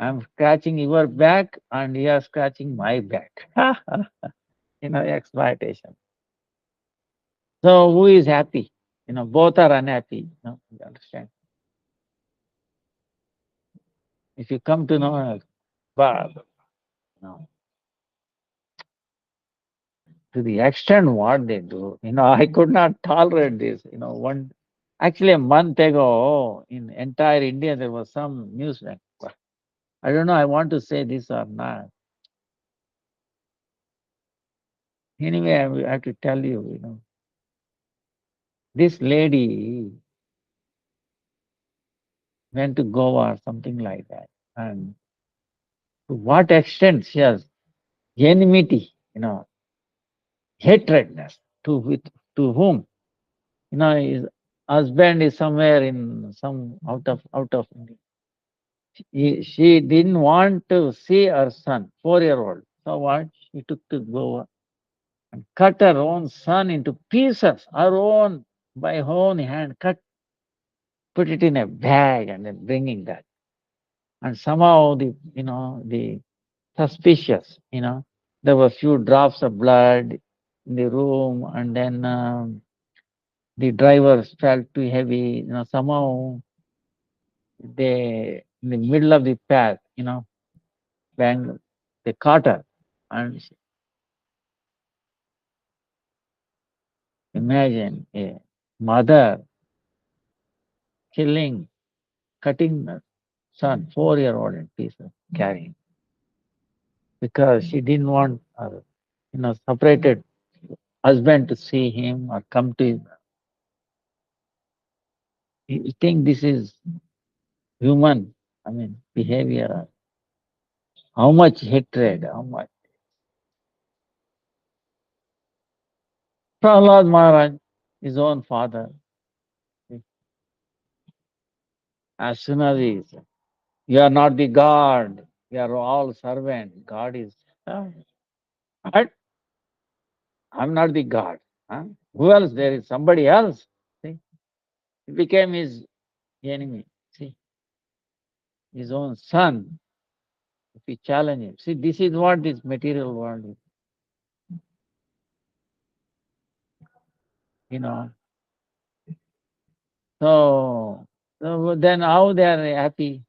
I'm scratching your back and you are scratching my back. Exploitation. So who is happy? Both are unhappy. You understand? If you come to know, but to the extent what they do, I could not tolerate this. Actually a month ago in entire India there was some news. I don't know. I want to say this or not. Anyway, I have to tell you, this lady went to Goa or something like that, and To what extent she has enmity, hatredness to whom? His husband is somewhere in some out of India. She didn't want to see her son, 4-year-old. So what? She took to Goa and cut her own son into pieces, her own, by her own hand, put it in a bag and then bringing that. And somehow the suspicious, there were few drops of blood in the room, and then the driver felt too heavy, somehow they, in the middle of the path, when they caught her, and imagine a mother killing, cutting the son, 4-year-old in pieces, carrying, because she didn't want her, separated husband to see him or come to him. You think this is human, behavior? How much hatred, how much? Prahlad Maharaj, his own father, as soon as he is, you are not the God, you are all servant. God is, but I'm not the God. Huh? Who else? There is somebody else. See? He became his enemy. See, his own son. If he challenge him, see, this is what this material world is. You know. So then how they are happy?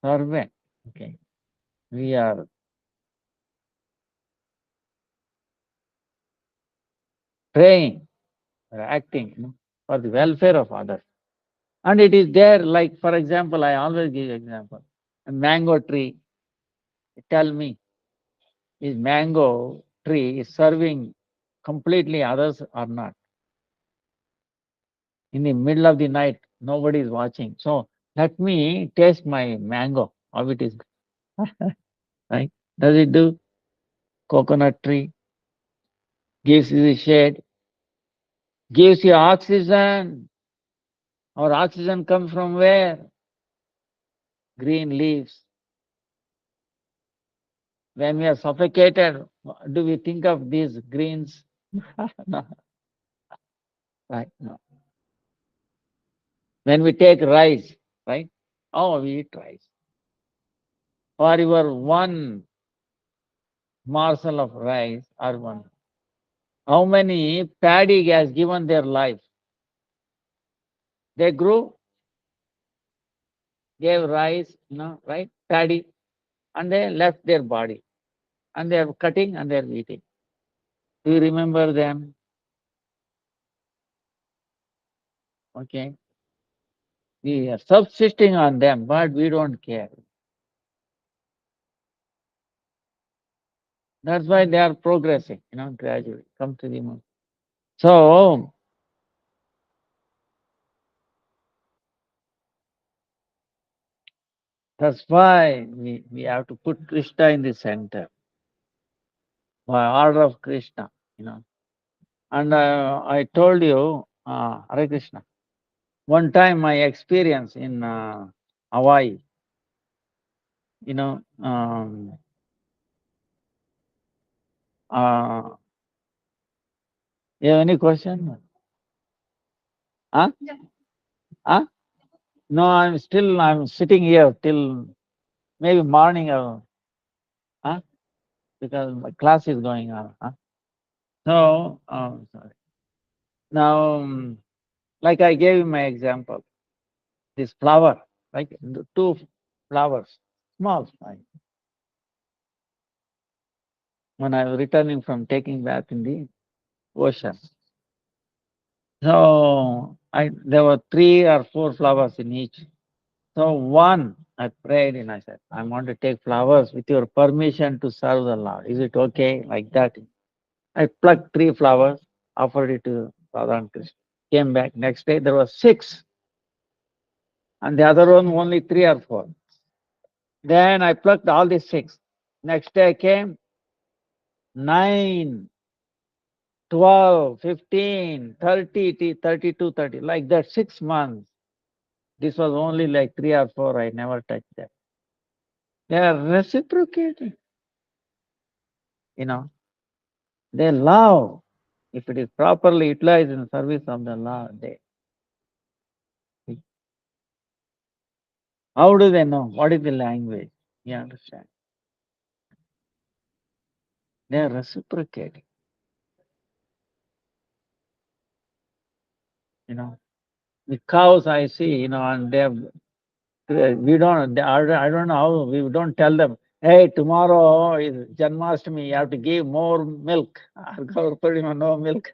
Servant. Okay. We are praying, we are acting, for the welfare of others. And it is there, like, for example, I always give example. A mango tree, tell me, is mango tree is serving completely others or not? In the middle of the night, nobody is watching. So let me taste my mango, how it is. Right? Does it do? Coconut tree gives you the shade, gives you oxygen. Our oxygen comes from where? Green leaves. When we are suffocated, do we think of these greens? No. Right? No. When we take rice, right? Oh, we eat rice. For your one morsel of rice or one. How many paddy has given their life? They grew, gave rice, right? Paddy, and they left their body. And they are cutting and they are eating. Do you remember them? Okay. We are subsisting on them, but we don't care. That's why they are progressing, gradually. Come to the moon. So that's why we have to put Krishna in the center by order of Krishna, And I told you, Hare Krishna, one time my experience in Hawaii, you know, um, uh, you have any question? Huh? Huh? No, I'm sitting here till maybe morning, huh? Because my class is going on. Huh? So, sorry. Now, like I gave you my example, this flower, like the two flowers, small, right? When I was returning from taking bath in the ocean. So there were 3 or 4 flowers in each. So one, I prayed and I said, I want to take flowers with your permission to serve the Lord. Is it okay? Like that. I plucked 3 flowers, offered it to Radha and Krishna. Came back next day, there were 6. and the other one only 3 or 4. Then I plucked all the 6. Next day came 9, 12, 15, 30, 32, 30, like that, 6 months. This was only like 3 or 4. I never touched them. They are reciprocating, you know. They love. If it is properly utilized in service of the Lord, how do they know? What is the language? You understand? They are reciprocating, you know. The cows I see, and they have, we don't, I don't know how, we don't tell them, hey, tomorrow is Janmashtami, you have to give more milk. No milk.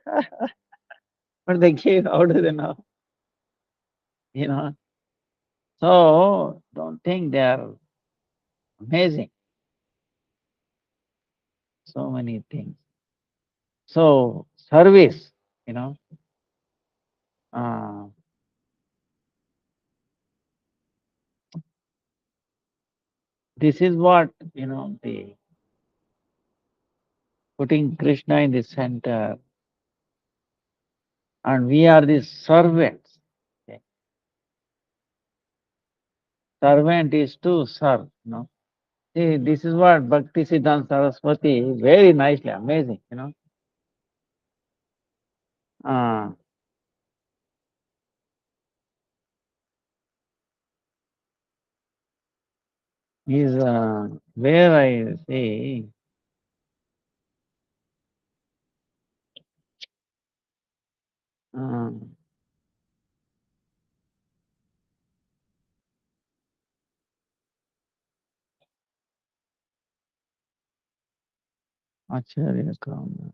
But they give, how do they know? You know. So don't think they are amazing. So many things. So service, you know, uh, this is what, the putting Krishna in the center, and we are the servants. Okay. Servant is to serve, See, this is what Bhakti-Vidanta Saraswati very nicely, amazing, Uh, is where I say, uh, Acharya Kama,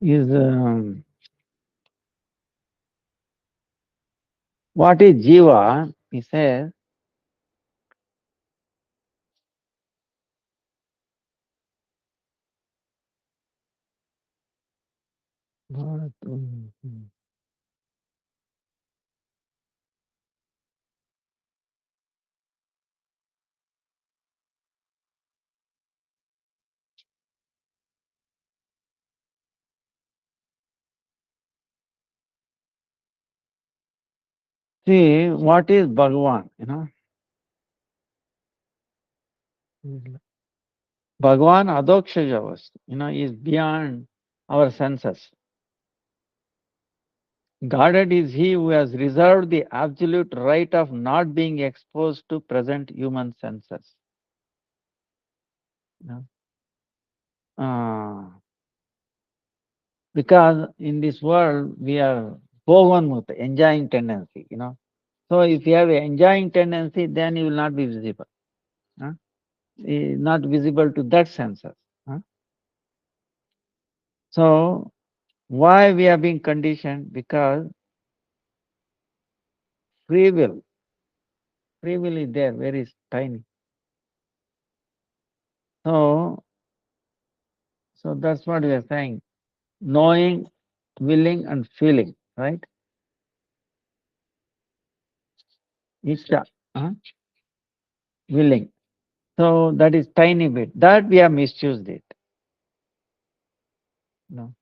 is what is Jiva? He says, see, what is Bhagavan? Bhagavan Adokshajavas, is beyond our senses. Guarded is he who has reserved the absolute right of not being exposed to present human senses. You know? Because in this world we are bhoganmukta, enjoying tendency, So if you have an enjoying tendency, then you will not be visible. Huh? Not visible to that senses. Huh? So why we are being conditioned? Because free will. Free will is there, very tiny. So that's what we are saying. Knowing, willing, and feeling, right? Isha, willing. So that is tiny bit. That we have misused it. No.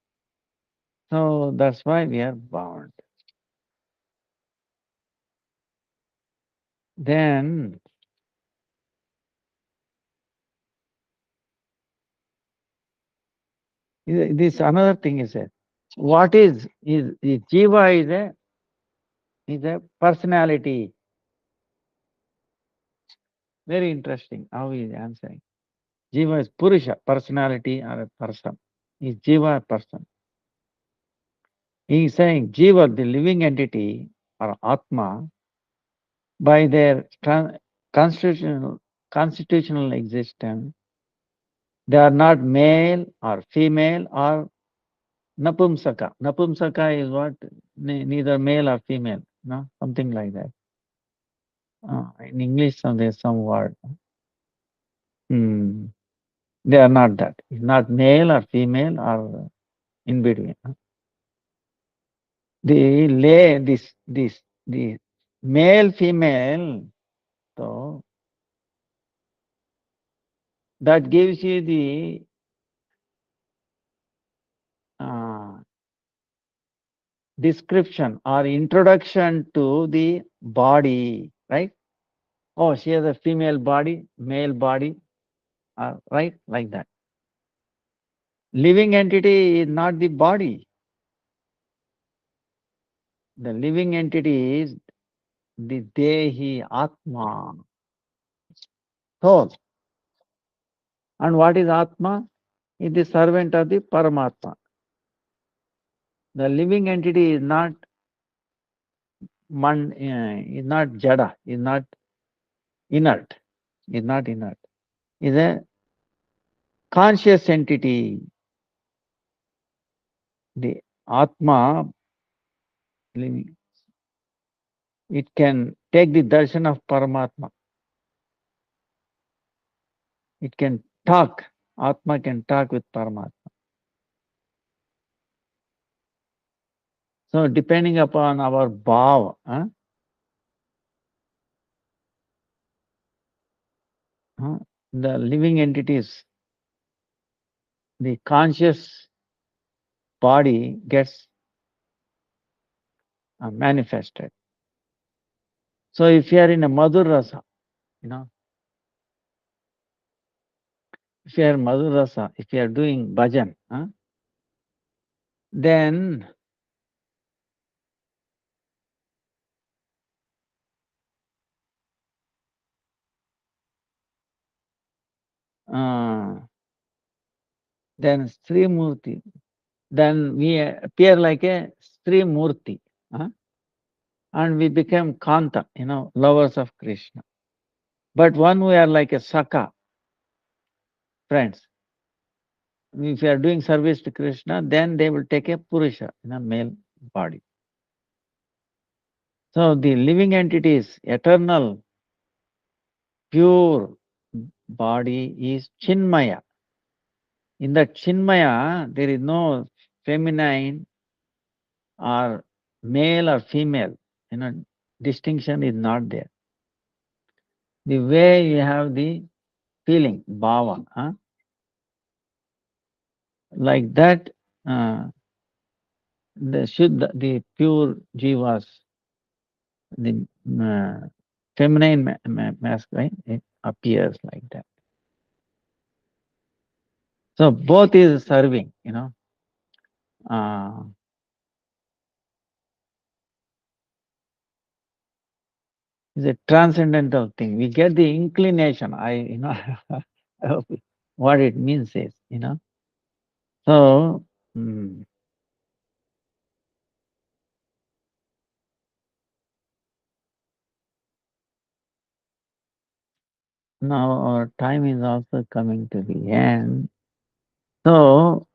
So that's why we are bound. Then this another thing is that what is Jiva is a personality. Very interesting how he is answering. Jiva is Purusha, personality or a person. Is Jiva a person? He is saying Jiva, the living entity or Atma, by their constitutional existence, they are not male or female or napumsaka. Napumsaka is what? Neither male or female, something like that. In English, there's some word. Hmm. They are not that. It's not male or female or in between. The male female, so that gives you the uh, description or introduction to the body, right? Oh, she has a female body, male body, right? Like that. Living entity is not the body. The living entity is the Dehi Atma, soul. And what is Atma? Is the servant of the Paramatma. The living entity is not is not jada, is not inert, is not inert. Is a conscious entity. The Atma, it can take the darshan of Paramatma. It can talk. Atma can talk with Paramatma. So depending upon our bhava, the living entities, the conscious body gets manifested. So if you are in a Madhur Rasa, if you are Madhur Rasa, if you are doing bhajan, then Sri Murti, then we appear like a Sri Murti, and we become Kanta, lovers of Krishna. But one we are like a Saka, friends. If you are doing service to Krishna, then they will take a Purusha, male body. So the living entities, eternal, pure body is Chinmaya. In that Chinmaya, there is no feminine or male or female. Distinction is not there. The way you have the feeling, bhava, like that, the Shuddha, the pure jivas, the feminine mask, right? It appears like that. So both is serving, it's a transcendental thing. We get the inclination. I hope what it means is, So, now our time is also coming to the end. So,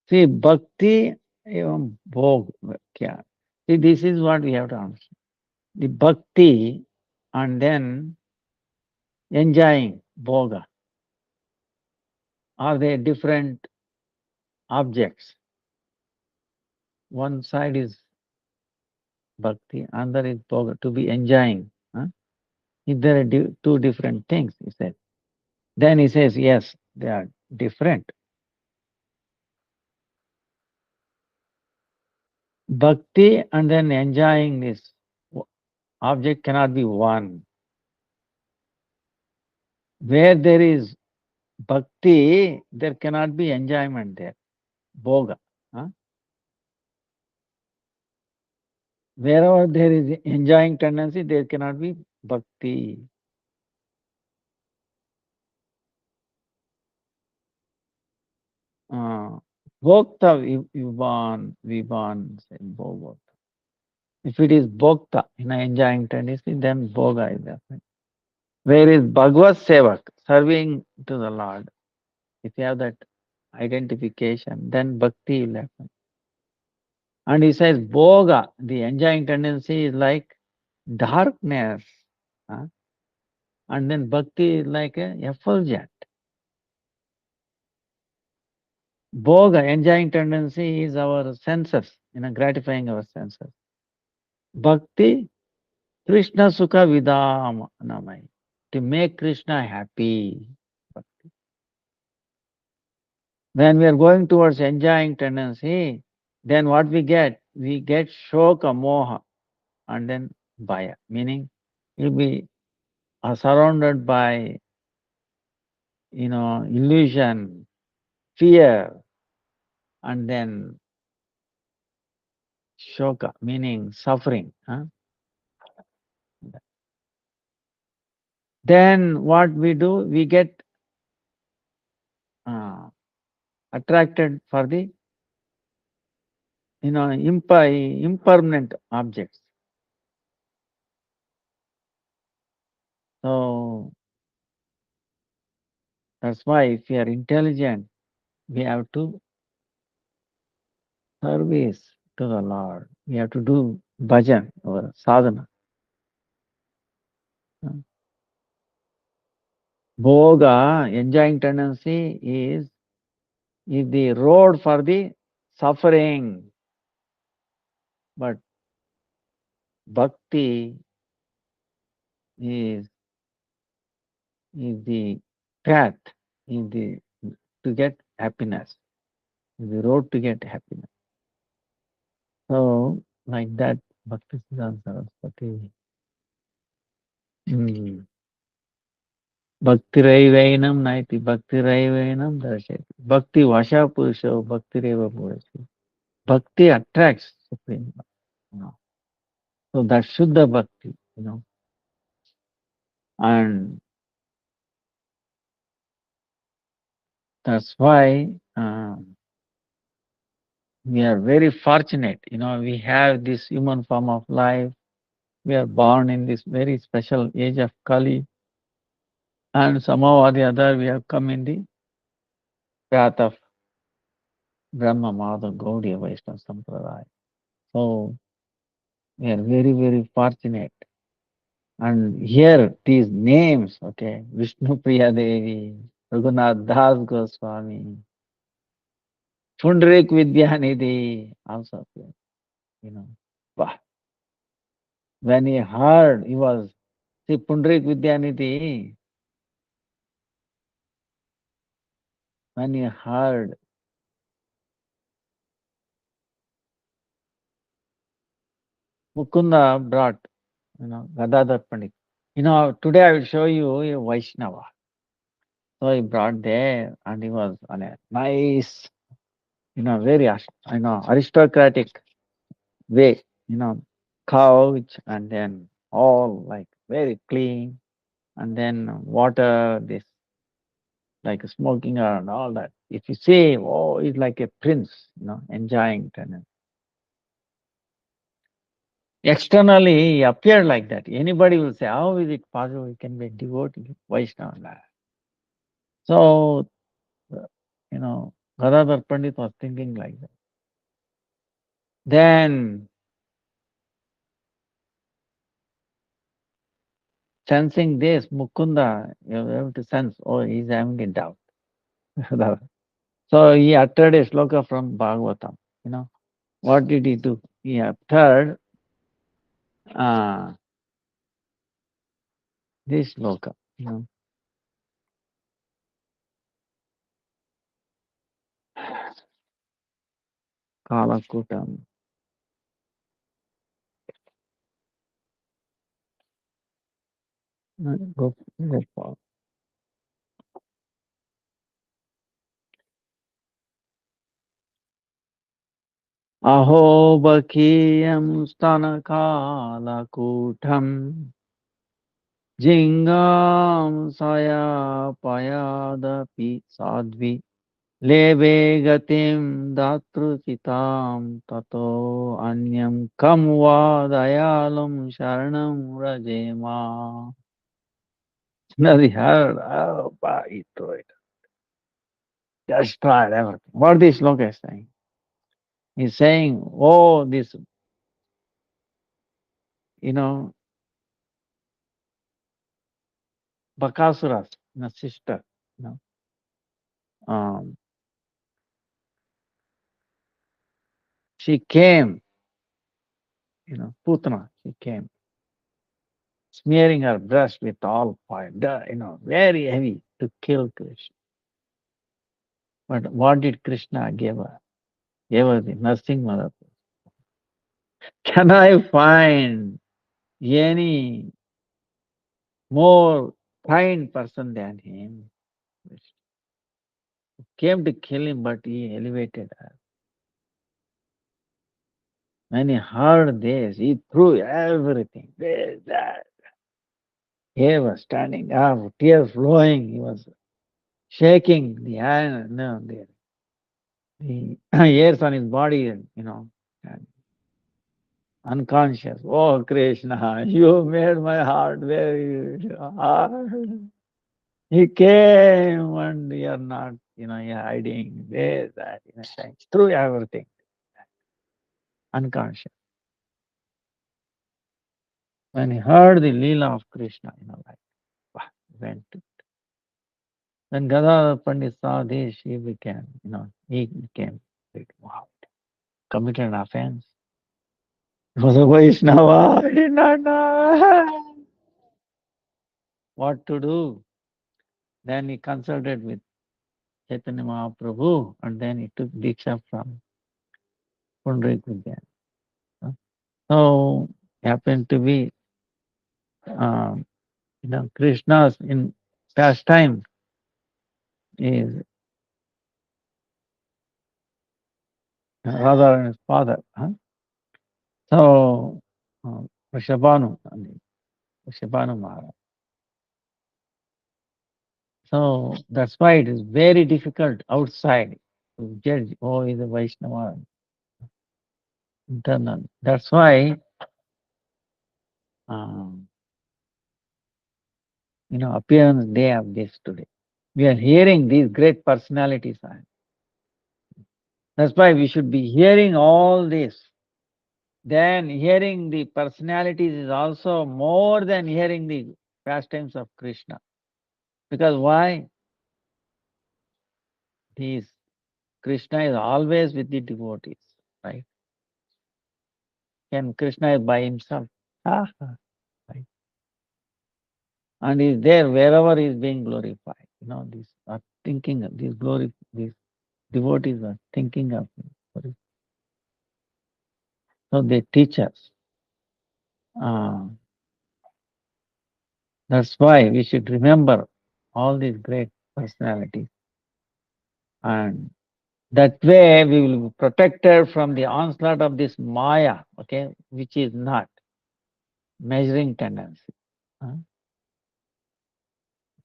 see, bhakti, bhog, kya? See, this is what we have to understand. The bhakti and then enjoying bhoga. Are they different objects? One side is bhakti, another is bhoga, to be enjoying. If there are two different things, he said. Then he says, yes, they are different. Bhakti and then enjoying this object cannot be one. Where there is bhakti, there cannot be enjoyment there, bhoga. Wherever there is enjoying tendency, there cannot be bhakti. Bhokta Vivan said bhoga. If it is bhokta, enjoying tendency, then bhoga is there. Where is Bhagavad Sevak, serving to the Lord? If you have that identification, then bhakti will happen. And he says, bhoga, the enjoying tendency is like darkness. And then bhakti is like a effulgent. Bhoga, enjoying tendency, is our senses, gratifying our senses. Bhakti, Krishna Sukha Vidam Namai, to make Krishna happy. When we are going towards enjoying tendency, then what we get? We get shoka, moha, and then bhaya, meaning you'll be surrounded by, illusion, fear, and then shoka, meaning suffering. Huh? Then what we do? We get uh, attracted for the, impermanent objects. So that's why if we are intelligent, we have to service to the Lord. We have to do bhajan or sadhana. Bhoga, enjoying tendency, is the road for the suffering. But bhakti is the path, is the to get happiness, is the road to get happiness. So like that, Bhakti-Siddhanta Saraswati. Bhakti-raivainam naiti bhakti-raivainam darshati. Bhakti vasha purusho bhakti-reva purusho. Bhakti attracts Supreme Lord. So that's Shuddha Bhakti. And that's why we are very fortunate. We have this human form of life. We are born in this very special age of Kali. And somehow or the other, we have come in the path of Brahma Madhava Gaudiya Vaishnava Sampradaya. So we are very, very fortunate. And here these names, okay, Vishnu Priya Devi, Raghunath Das Goswami, Pundarik Vidyanidhi, also, Wow. When he heard, see, Pundarik Vidyanidhi, when he heard, Mukunda brought, Gadadhar Pandit. Today I will show you a Vaishnava. So he brought there and he was on a nice, very, aristocratic way, couch and then all like very clean and then water, this like smoking and all that. If you see, oh, he's like a prince, enjoying tenant. Externally, he appeared like that. Anybody will say, how is it possible he can be a devotee, Vaishnava? So, Gadadhar Pandit was thinking like that. Then, sensing this, Mukunda, you have to sense, oh, he's having a doubt. So he uttered a sloka from Bhagavatam. What did he do? He uttered this sloka. Kalakutam. Gopal. Aho bakiyam stana kalakutam. Jingam saya payadapi sadvi. Leve gatim datrucitam tato anyam kamva dayalam sharanam rajema. Nadi heard, oh, he tried. Just tried everything. What this sloka is saying? He's saying, oh, this, you know, Bakasura's sister. You know, um, she came, Putana, she came, smearing her breast with all fire, very heavy to kill Krishna. But what did Krishna give her? Gave her the nursing mother. Can I find any more kind person than him? Came to kill him, but he elevated her. When he heard this, he threw everything. This, that. He was standing up, tears flowing. He was shaking the hand, the hairs on his body, and unconscious. Oh, Krishna, you made my heart very hard. He came and you're not, you're hiding this, that, through everything, unconscious. When he heard the Leela of Krishna, wow, went to. When Gadadhar Pandit saw this, he became, wow, committed an offense. He was a Vaishnava, I did not know what to do. Then he consulted with Chaitanya Mahaprabhu and then he took Diksha from Pundarik Vidyan. So, happened to be, um, Krishna's in pastime is Radha and his father. So, Vrishabhanu, Vrishabhanu Maharaj. So that's why it is very difficult outside to judge, oh, is a Vaishnava internal. That's why, um, appearance day of this today. We are hearing these great personalities. That's why we should be hearing all this. Then hearing the personalities is also more than hearing the pastimes of Krishna. Because why? These Krishna is always with the devotees, right? And Krishna is by himself. Ah, right? And is there wherever he is being glorified. These are thinking of these devotees are thinking of him. So they teach us. That's why we should remember all these great personalities. And that way we will be protected from the onslaught of this Maya, okay, which is not measuring tendency.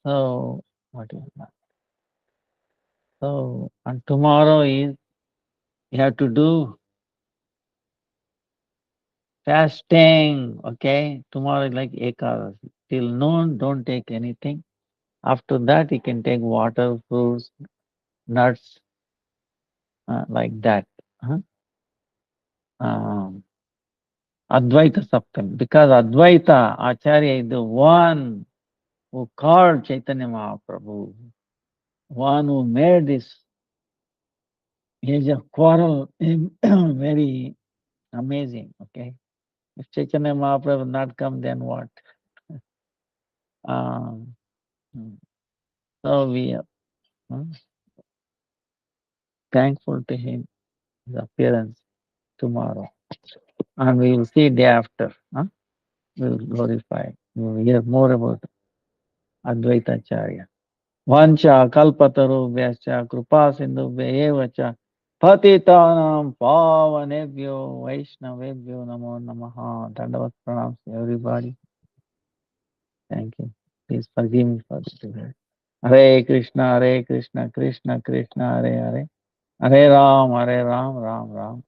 So, what is that? So, and tomorrow is, you have to do fasting, okay? Tomorrow is like Ekadasi. Till noon, don't take anything. After that, you can take water, fruits, nuts, like that. Um, Advaita Saptami. Because Advaita, Acharya is the one who called Chaitanya Mahaprabhu, one who made this age of quarrel very amazing, okay? If Chaitanya Mahaprabhu not come, then what? Um, so we are thankful to him, his appearance tomorrow. And we will see day after. We will glorify. We will hear more about Advaita Acharya. Vancha kalpatarubhyascha kripa sindhubhya cha patitanam pavanebhyo vaishnavebhyo namo namaha. Dandavat pranams to everybody. Thank you. Please forgive me for this. Hare Krishna, Krishna Krishna, Hare Hare. Hare Ram, Ram Ram.